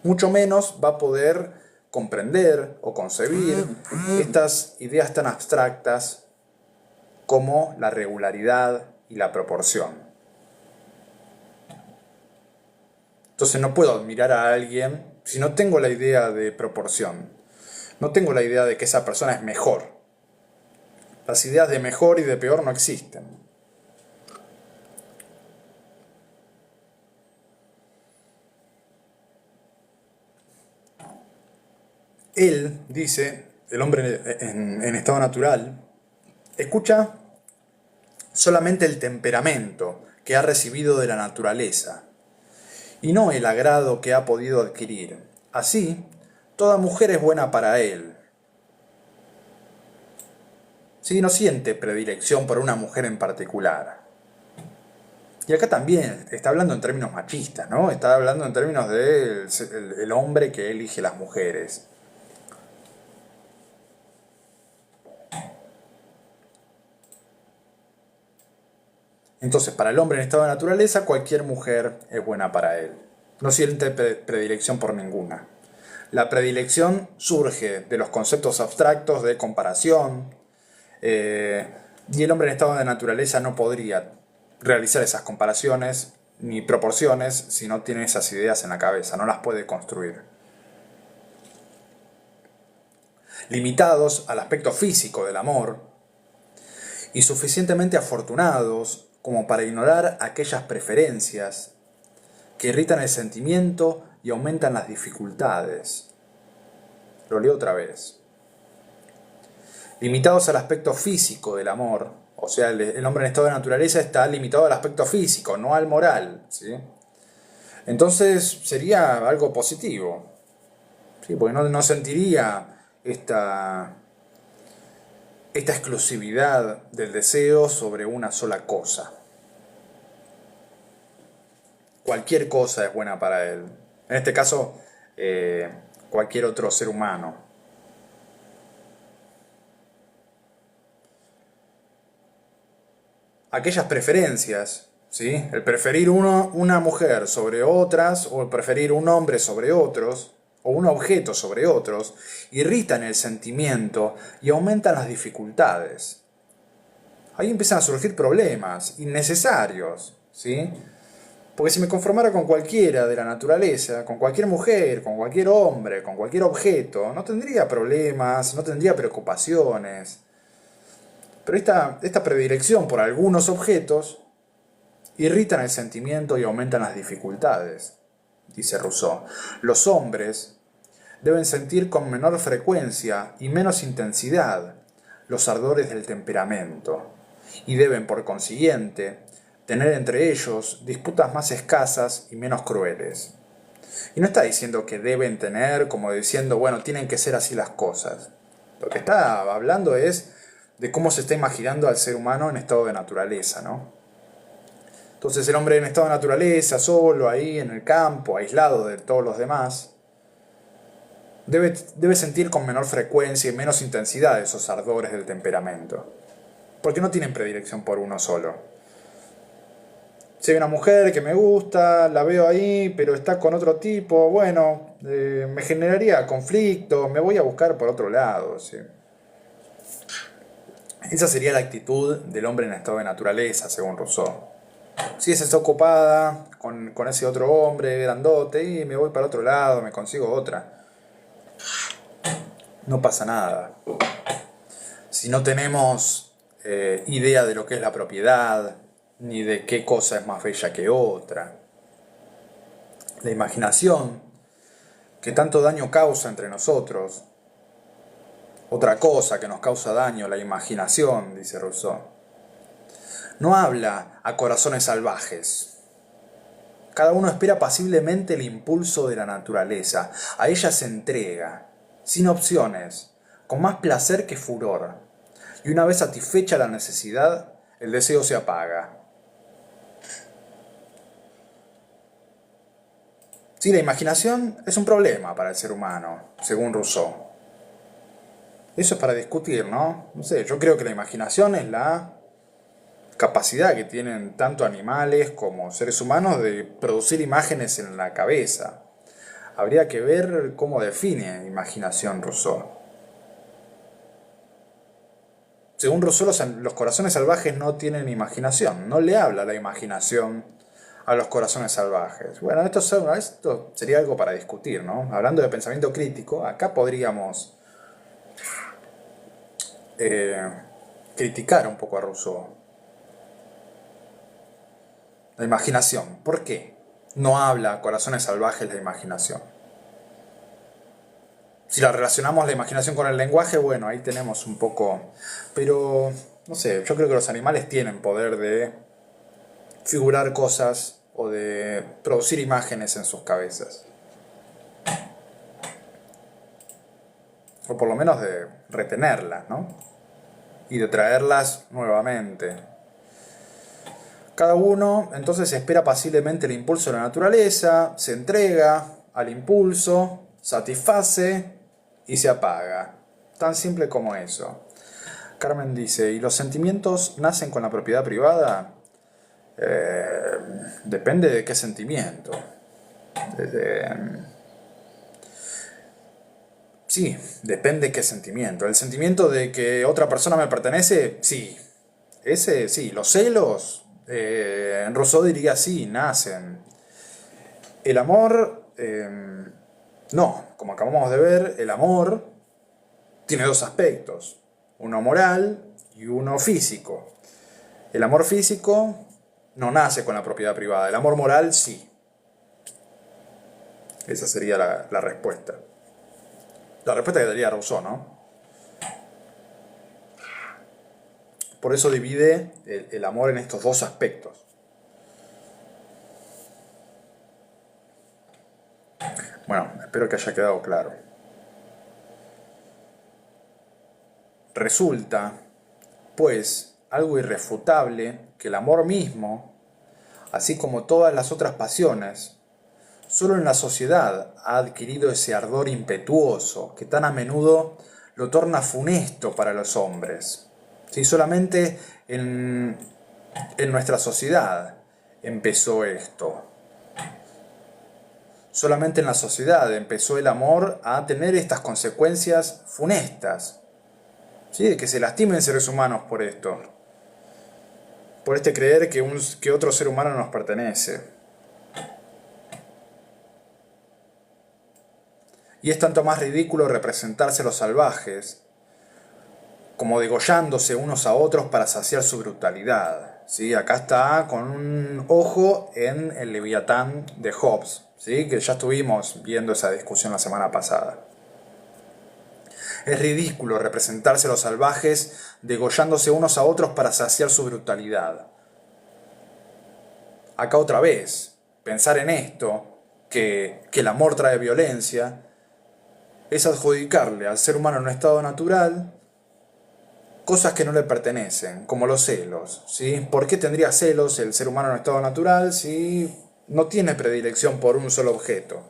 Mucho menos va a poder comprender o concebir estas ideas tan abstractas como la regularidad y la proporción. Entonces no puedo admirar a alguien si no tengo la idea de proporción. No tengo la idea de que esa persona es mejor. Las ideas de mejor y de peor no existen. Él, dice, el hombre en estado natural, escucha solamente el temperamento que ha recibido de la naturaleza, y no el agrado que ha podido adquirir. Así, toda mujer es buena para él. Sí, no siente predilección por una mujer en particular. Y acá también está hablando en términos machistas, ¿no? Está hablando en términos del hombre que elige las mujeres. Entonces, para el hombre en estado de naturaleza, cualquier mujer es buena para él. No siente predilección por ninguna. La predilección surge de los conceptos abstractos de comparación, y el hombre en estado de naturaleza no podría realizar esas comparaciones ni proporciones si no tiene esas ideas en la cabeza, no las puede construir. Limitados al aspecto físico del amor y suficientemente afortunados como para ignorar aquellas preferencias que irritan el sentimiento y aumentan las dificultades. Lo leo otra vez. Limitados al aspecto físico del amor, o sea, el hombre en estado de naturaleza está limitado al aspecto físico, no al moral, ¿sí? Entonces sería algo positivo, ¿sí? Porque no sentiría esta exclusividad del deseo sobre una sola cosa. Cualquier cosa es buena para él. En este caso, cualquier otro ser humano. Aquellas preferencias, ¿sí? El preferir una mujer sobre otras, o el preferir un hombre sobre otros, o un objeto sobre otros, irritan el sentimiento y aumentan las dificultades. Ahí empiezan a surgir problemas innecesarios, ¿sí? Porque si me conformara con cualquiera de la naturaleza, con cualquier mujer, con cualquier hombre, con cualquier objeto, no tendría problemas, no tendría preocupaciones. Pero esta predilección por algunos objetos irritan el sentimiento y aumentan las dificultades, dice Rousseau. Los hombres deben sentir con menor frecuencia y menos intensidad los ardores del temperamento, y deben, por consiguiente, tener entre ellos disputas más escasas y menos crueles. Y no está diciendo que deben tener, como diciendo, bueno, tienen que ser así las cosas. Lo que está hablando es de cómo se está imaginando al ser humano en estado de naturaleza, ¿no? Entonces el hombre en estado de naturaleza, solo, ahí en el campo, aislado de todos los demás, debe sentir con menor frecuencia y menos intensidad esos ardores del temperamento. Porque no tienen predilección por uno solo. Si hay una mujer que me gusta, la veo ahí, pero está con otro tipo, bueno, me generaría conflicto, me voy a buscar por otro lado, ¿sí? Esa sería la actitud del hombre en estado de naturaleza, según Rousseau. Si esa está ocupada con ese otro hombre grandote y me voy para otro lado, me consigo otra, no pasa nada. Si no tenemos idea de lo que es la propiedad, ni de qué cosa es más bella que otra, la imaginación, que tanto daño causa entre nosotros, otra cosa que nos causa daño, la imaginación, dice Rousseau, no habla a corazones salvajes. Cada uno espera apaciblemente el impulso de la naturaleza, a ella se entrega, sin opciones, con más placer que furor, y una vez satisfecha la necesidad, el deseo se apaga. Sí, la imaginación es un problema para el ser humano, según Rousseau. Eso es para discutir, ¿no? No sé, yo creo que la imaginación es la capacidad que tienen tanto animales como seres humanos de producir imágenes en la cabeza. Habría que ver cómo define imaginación Rousseau. Según Rousseau, los corazones salvajes no tienen imaginación, no le habla la imaginación a los corazones salvajes. Bueno, esto sería algo para discutir, ¿no? Hablando de pensamiento crítico, acá podríamos criticar un poco a Rousseau. La imaginación, ¿por qué no habla a corazones salvajes la imaginación? Si la relacionamos la imaginación con el lenguaje, bueno, ahí tenemos un poco... Pero, no sé, yo creo que los animales tienen poder de figurar cosas o de producir imágenes en sus cabezas. O por lo menos de retenerlas, ¿no? Y de traerlas nuevamente. Cada uno entonces espera pasiblemente el impulso de la naturaleza, se entrega al impulso, satisface y se apaga. Tan simple como eso. Carmen dice, ¿y los sentimientos nacen con la propiedad privada? Depende de qué sentimiento. Sí, depende de qué sentimiento. El sentimiento de que otra persona me pertenece, sí. Ese, sí. Los celos, Rousseau diría sí, nacen. El amor, no. Como acabamos de ver, el amor tiene dos aspectos. Uno moral y uno físico. El amor físico no nace con la propiedad privada. El amor moral sí. Esa sería la respuesta. La respuesta que daría Rousseau, ¿no? Por eso divide el amor en estos dos aspectos. Bueno, espero que haya quedado claro. Resulta, pues, algo irrefutable que el amor mismo, así como todas las otras pasiones, solo en la sociedad ha adquirido ese ardor impetuoso que tan a menudo lo torna funesto para los hombres. ¿Sí? Solamente en nuestra sociedad empezó esto. Solamente en la sociedad empezó el amor a tener estas consecuencias funestas. ¿Sí? De que se lastimen seres humanos por esto. Por este creer que otro ser humano nos pertenece. Y es tanto más ridículo representarse los salvajes como degollándose unos a otros para saciar su brutalidad. ¿Sí? Acá está con un ojo en el Leviatán de Hobbes, ¿sí? Que ya estuvimos viendo esa discusión la semana pasada. Es ridículo representarse los salvajes degollándose unos a otros para saciar su brutalidad. Acá otra vez, pensar en esto, que el amor trae violencia, es adjudicarle al ser humano en un estado natural cosas que no le pertenecen, como los celos, ¿sí? ¿Por qué tendría celos el ser humano en un estado natural si no tiene predilección por un solo objeto?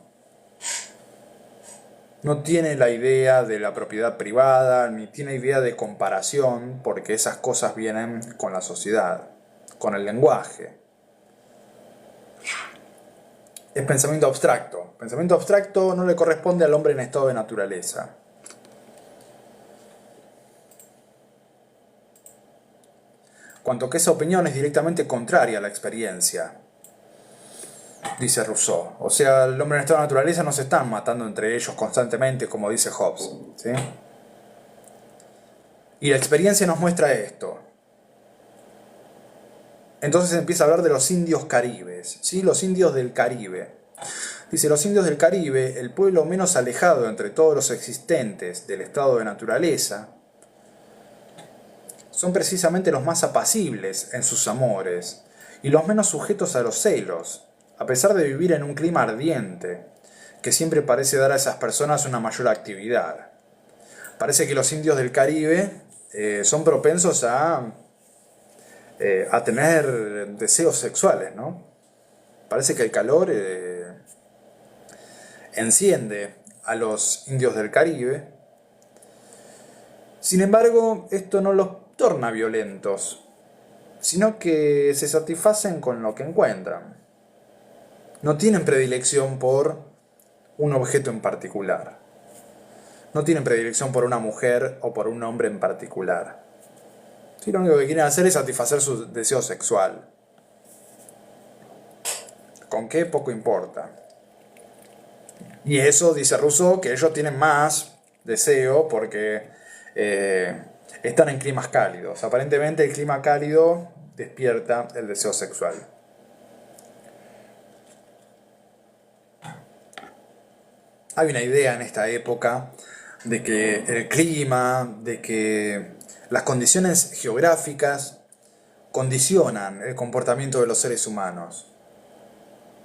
No tiene la idea de la propiedad privada, ni tiene idea de comparación, porque esas cosas vienen con la sociedad, con el lenguaje. Es pensamiento abstracto. Pensamiento abstracto no le corresponde al hombre en estado de naturaleza. Cuanto que esa opinión es directamente contraria a la experiencia, dice Rousseau. O sea, el hombre en estado de naturaleza no se están matando entre ellos constantemente, como dice Hobbes, ¿sí? Y la experiencia nos muestra esto. Entonces empieza a hablar de los indios caribes, ¿sí? Los indios del Caribe. Dice, los indios del Caribe, el pueblo menos alejado entre todos los existentes del estado de naturaleza, son precisamente los más apacibles en sus amores y los menos sujetos a los celos, a pesar de vivir en un clima ardiente, que siempre parece dar a esas personas una mayor actividad. Parece que los indios del Caribe son propensos a tener deseos sexuales, ¿no? Parece que el calor enciende a los indios del Caribe. Sin embargo, esto no los torna violentos, sino que se satisfacen con lo que encuentran. No tienen predilección por un objeto en particular. No tienen predilección por una mujer o por un hombre en particular. Sí, lo único que quieren hacer es satisfacer su deseo sexual. ¿Con qué? Poco importa. Y eso, dice Rousseau, que ellos tienen más deseo porque están en climas cálidos. Aparentemente el clima cálido despierta el deseo sexual. Hay una idea en esta época de que el clima, de que las condiciones geográficas condicionan el comportamiento de los seres humanos.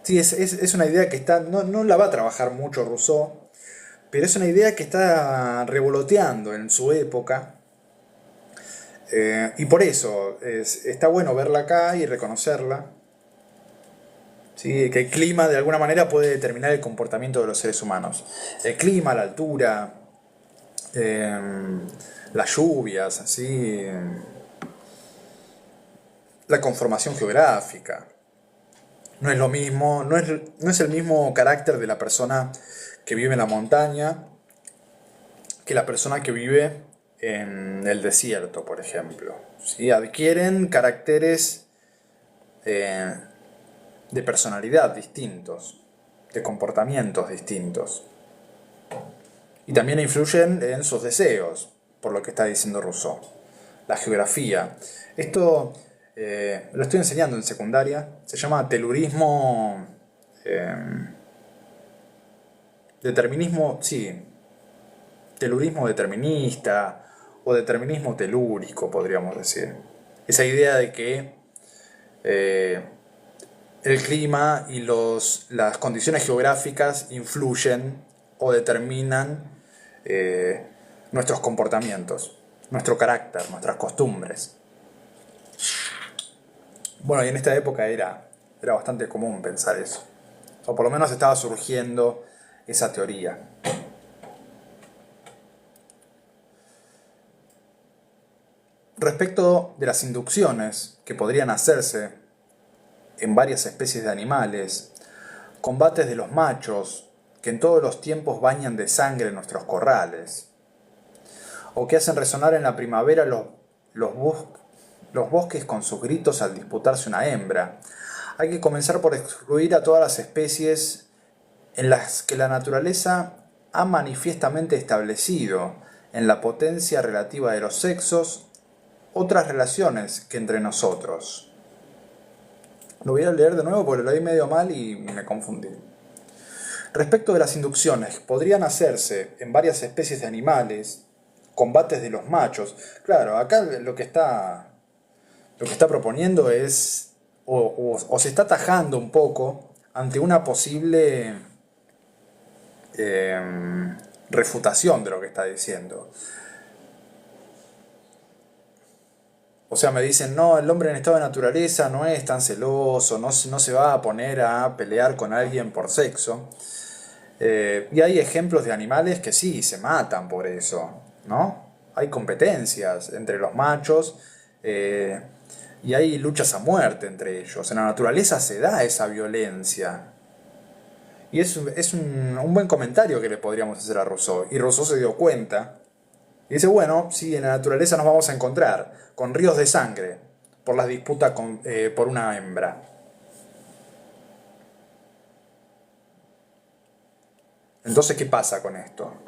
Sí, es una idea que está, no la va a trabajar mucho Rousseau, pero es una idea que está revoloteando en su época. Y por eso está bueno verla acá y reconocerla. ¿Sí? Que el clima de alguna manera puede determinar el comportamiento de los seres humanos. El clima, la altura, las lluvias, ¿sí? La conformación geográfica. No es lo mismo, no es el mismo carácter de la persona que vive en la montaña que la persona que vive en el desierto, por ejemplo. ¿Sí? Adquieren caracteres de personalidad distintos, de comportamientos distintos. Y también influyen en sus deseos, por lo que está diciendo Rousseau. La geografía. Esto lo estoy enseñando en secundaria. Se llama telurismo... determinismo, sí. Telurismo determinista o determinismo telúrico, podríamos decir. Esa idea de que el clima y las condiciones geográficas influyen o determinan nuestros comportamientos, nuestro carácter, nuestras costumbres. Bueno, y en esta época era bastante común pensar eso. O por lo menos estaba surgiendo esa teoría. Respecto de las inducciones que podrían hacerse en varias especies de animales, combates de los machos que en todos los tiempos bañan de sangre nuestros corrales, o que hacen resonar en la primavera los bosques con sus gritos al disputarse una hembra. Hay que comenzar por excluir a todas las especies en las que la naturaleza ha manifiestamente establecido en la potencia relativa de los sexos otras relaciones que entre nosotros. Lo voy a leer de nuevo porque lo leí medio mal y me confundí. Respecto de las inducciones, podrían hacerse en varias especies de animales, combates de los machos. Claro, acá lo que está proponiendo es, o se está atajando un poco ante una posible refutación de lo que está diciendo. O sea, me dicen, no, el hombre en estado de naturaleza no es tan celoso, no se va a poner a pelear con alguien por sexo. Y hay ejemplos de animales que sí, se matan por eso, ¿no? Hay competencias entre los machos y hay luchas a muerte entre ellos. En la naturaleza se da esa violencia. Y es un buen comentario que le podríamos hacer a Rousseau. Y Rousseau se dio cuenta. Y dice, bueno, sí, en la naturaleza nos vamos a encontrar con ríos de sangre por las disputas por una hembra. Entonces, ¿qué pasa con esto?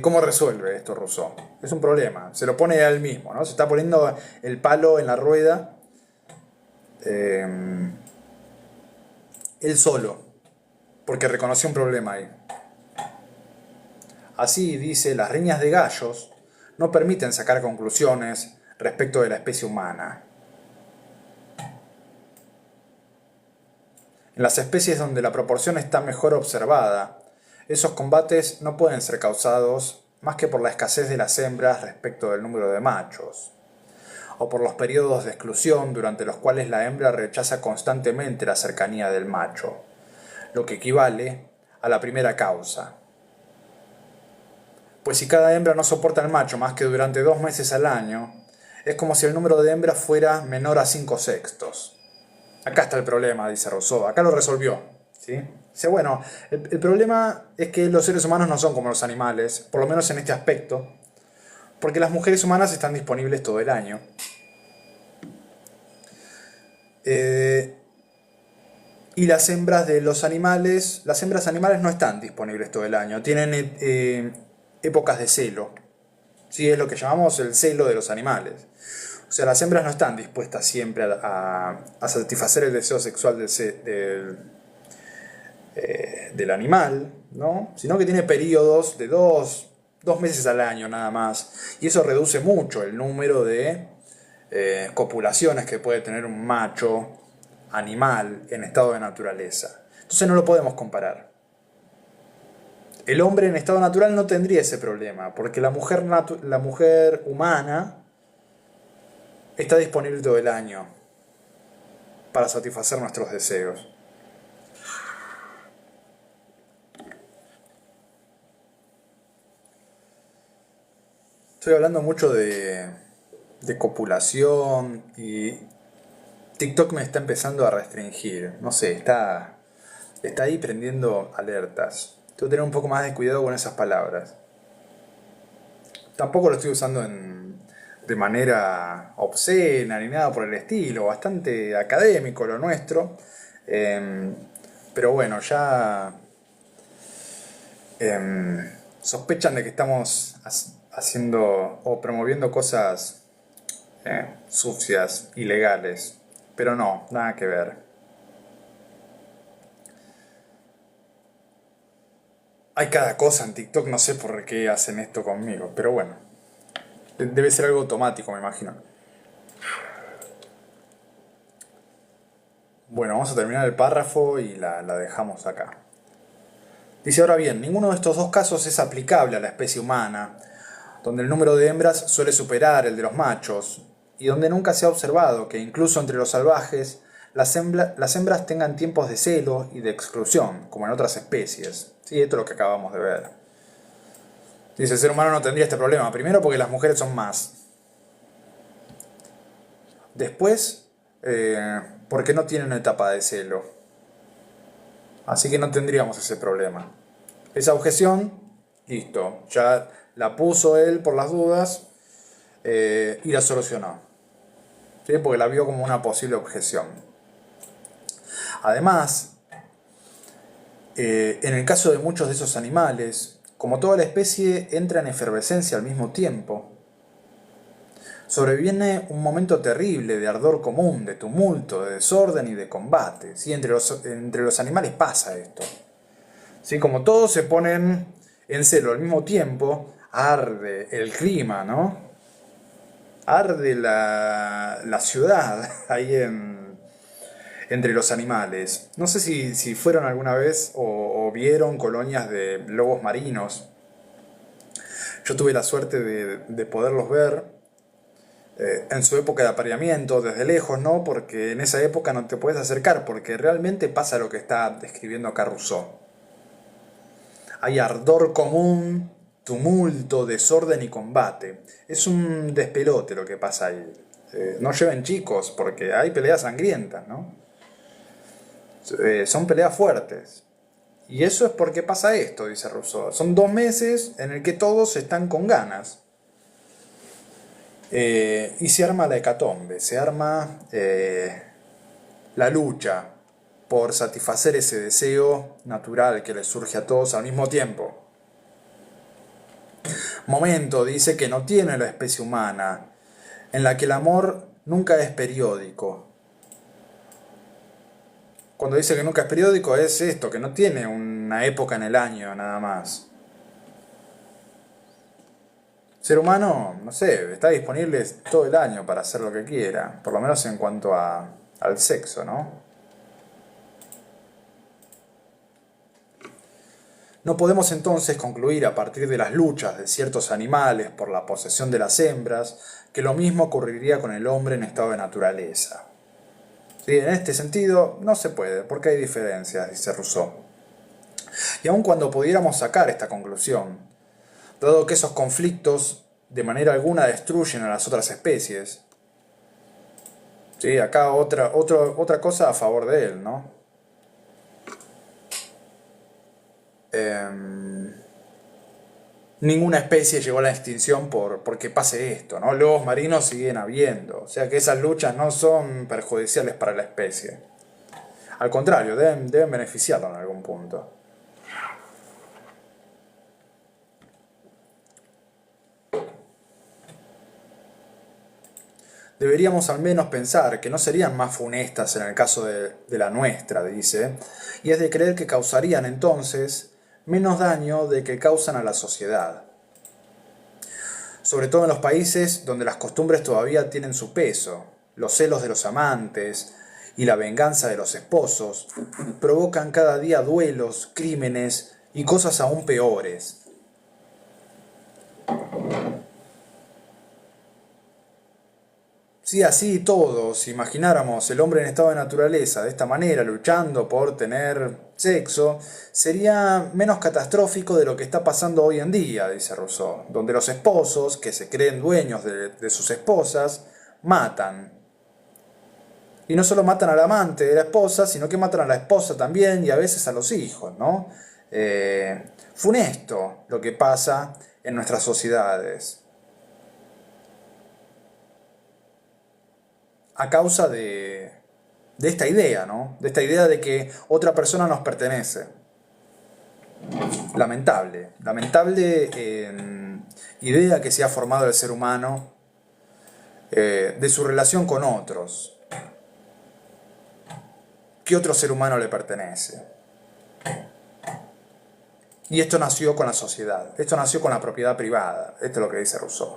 ¿Cómo resuelve esto Rousseau? Es un problema. Se lo pone a él mismo, ¿no? Se está poniendo el palo en la rueda él solo, porque reconoció un problema ahí. Así, dice, las riñas de gallos no permiten sacar conclusiones respecto de la especie humana. En las especies donde la proporción está mejor observada, esos combates no pueden ser causados más que por la escasez de las hembras respecto del número de machos, o por los periodos de exclusión durante los cuales la hembra rechaza constantemente la cercanía del macho, lo que equivale a la primera causa. Pues si cada hembra no soporta al macho más que durante 2 meses al año, es como si el número de hembras fuera menor a 5/6. Acá está el problema, dice Rousseau, acá lo resolvió, ¿sí? Dice, bueno, el problema es que los seres humanos no son como los animales, por lo menos en este aspecto, porque las mujeres humanas están disponibles todo el año. Y las hembras de los animales, las hembras animales no están disponibles todo el año, tienen épocas de celo, ¿sí? Es lo que llamamos el celo de los animales. O sea, las hembras no están dispuestas siempre a satisfacer el deseo sexual del animal, ¿no? Sino que tiene periodos de 2 meses al año nada más. Y eso reduce mucho el número de copulaciones que puede tener un macho animal en estado de naturaleza. Entonces no lo podemos comparar. El hombre en estado natural no tendría ese problema, porque la mujer humana está disponible todo el año para satisfacer nuestros deseos. Estoy hablando mucho de copulación y TikTok me está empezando a restringir. No sé, está ahí prendiendo alertas. Tengo que tener un poco más de cuidado con esas palabras. Tampoco lo estoy usando de manera obscena ni nada por el estilo. Bastante académico lo nuestro. Pero bueno, ya sospechan de que estamos haciendo o promoviendo cosas sucias, ilegales. Pero no, nada que ver. Hay cada cosa en TikTok, no sé por qué hacen esto conmigo, pero bueno. Debe ser algo automático, me imagino. Bueno, vamos a terminar el párrafo y la dejamos acá. Dice, ahora bien, ninguno de estos dos casos es aplicable a la especie humana, donde el número de hembras suele superar el de los machos, y donde nunca se ha observado que incluso entre los salvajes las hembras tengan tiempos de celo y de exclusión, como en otras especies. Sí, esto es lo que acabamos de ver. Dice, el ser humano no tendría este problema. Primero porque las mujeres son más. Después, porque no tienen etapa de celo. Así que no tendríamos ese problema. Esa objeción, listo. Ya la puso él por las dudas y la solucionó. ¿Sí? Porque la vio como una posible objeción. Además, en el caso de muchos de esos animales, como toda la especie entra en efervescencia al mismo tiempo, sobreviene un momento terrible de ardor común, de tumulto, de desorden y de combate. ¿Sí? Entre los animales pasa esto. ¿Sí? Como todos se ponen en celo al mismo tiempo, arde el clima, ¿no? Arde la ciudad ahí entre los animales. No sé si fueron alguna vez o vieron colonias de lobos marinos. Yo tuve la suerte de poderlos ver en su época de apareamiento, desde lejos, ¿no? Porque en esa época no te puedes acercar, porque realmente pasa lo que está describiendo acá Rousseau. Hay ardor común, tumulto, desorden y combate. Es un despelote lo que pasa ahí. No lleven chicos, porque hay peleas sangrientas, ¿no? Son peleas fuertes. Y eso es porque pasa esto, dice Rousseau. Son 2 meses en el que todos están con ganas. Y se arma la hecatombe, se arma la lucha por satisfacer ese deseo natural que les surge a todos al mismo tiempo. Momento, dice, que no tiene la especie humana, en la que el amor nunca es periódico. Cuando dice que nunca es periódico es esto, que no tiene una época en el año nada más. El ser humano, no sé, está disponible todo el año para hacer lo que quiera, por lo menos en cuanto al sexo, ¿no? No podemos entonces concluir a partir de las luchas de ciertos animales por la posesión de las hembras que lo mismo ocurriría con el hombre en estado de naturaleza. ¿Sí? En este sentido no se puede, porque hay diferencias, dice Rousseau. Y aun cuando pudiéramos sacar esta conclusión, dado que esos conflictos de manera alguna destruyen a las otras especies, ¿sí? Acá otra cosa a favor de él, ¿no? Ninguna especie llegó a la extinción porque pase esto, ¿no? Lobos marinos siguen habiendo, o sea que esas luchas no son perjudiciales para la especie. Al contrario, deben beneficiarla en algún punto. Deberíamos al menos pensar que no serían más funestas en el caso de la nuestra, dice, y es de creer que causarían entonces menos daño del que causan a la sociedad. Sobre todo en los países donde las costumbres todavía tienen su peso, los celos de los amantes y la venganza de los esposos provocan cada día duelos, crímenes y cosas aún peores. Si así todos imagináramos el hombre en estado de naturaleza de esta manera, luchando por tener sexo, sería menos catastrófico de lo que está pasando hoy en día, dice Rousseau, donde los esposos, que se creen dueños de sus esposas, matan. Y no solo matan al amante de la esposa, sino que matan a la esposa también y a veces a los hijos, ¿no? Funesto lo que pasa en nuestras sociedades. A causa de esta idea, ¿no? De esta idea de que otra persona nos pertenece. Lamentable idea que se ha formado el ser humano de su relación con otros. ¿Qué otro ser humano le pertenece? Y esto nació con la sociedad, esto nació con la propiedad privada, esto es lo que dice Rousseau.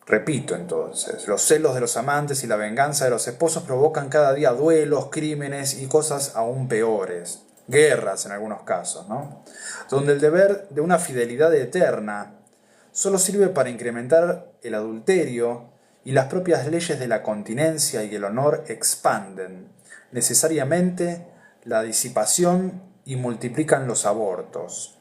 Repito entonces, los celos de los amantes y la venganza de los esposos provocan cada día duelos, crímenes y cosas aún peores, guerras en algunos casos, ¿no? Donde el deber de una fidelidad eterna solo sirve para incrementar el adulterio y las propias leyes de la continencia y el honor expanden necesariamente la disipación y multiplican los abortos.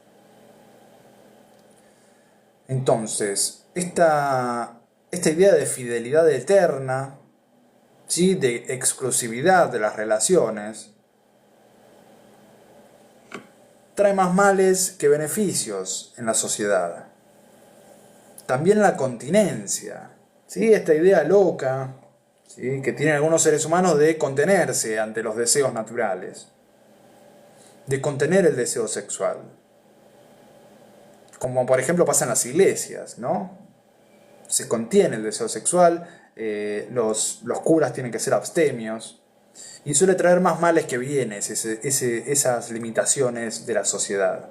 Entonces, esta idea de fidelidad eterna, ¿sí? De exclusividad de las relaciones, trae más males que beneficios en la sociedad. También la continencia, ¿sí? Esta idea loca, ¿sí? Que tienen algunos seres humanos de contenerse ante los deseos naturales. de contener el deseo sexual. Como por ejemplo pasa en las iglesias, ¿no? Se contiene el deseo sexual, los curas tienen que ser abstemios, y suele traer más males que bienes esas limitaciones de la sociedad.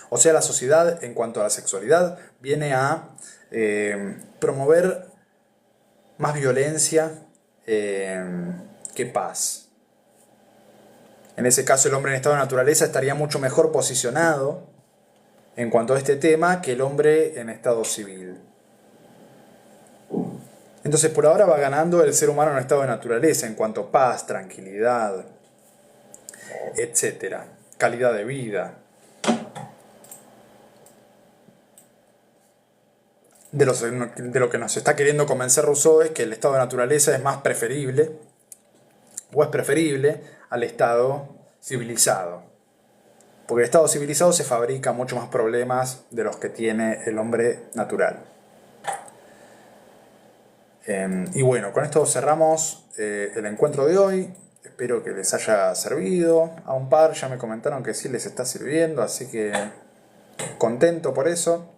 O sea, la sociedad en cuanto a la sexualidad viene a promover más violencia que paz. En ese caso el hombre en estado de naturaleza estaría mucho mejor posicionado en cuanto a este tema que el hombre en estado civil. Entonces por ahora va ganando el ser humano en estado de naturaleza en cuanto a paz, tranquilidad, etc. Calidad de vida. De lo que nos está queriendo convencer Rousseau es que el estado de naturaleza es más preferible, o es preferible al estado civilizado. Porque el estado civilizado se fabrica mucho más problemas de los que tiene el hombre natural. Y bueno, con esto cerramos el encuentro de hoy. Espero que les haya servido. A un par ya me comentaron que sí les está sirviendo, así que contento por eso.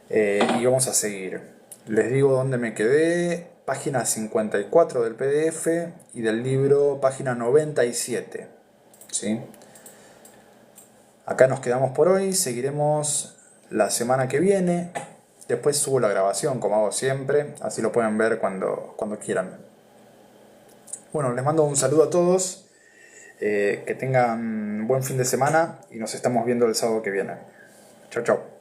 Y vamos a seguir. Les digo dónde me quedé. Página 54 del PDF y del libro página 97. ¿Sí? Acá nos quedamos por hoy. Seguiremos la semana que viene. Después subo la grabación como hago siempre. Así lo pueden ver cuando quieran. Bueno, les mando un saludo a todos. Que tengan buen fin de semana y nos estamos viendo el sábado que viene. Chau, chau.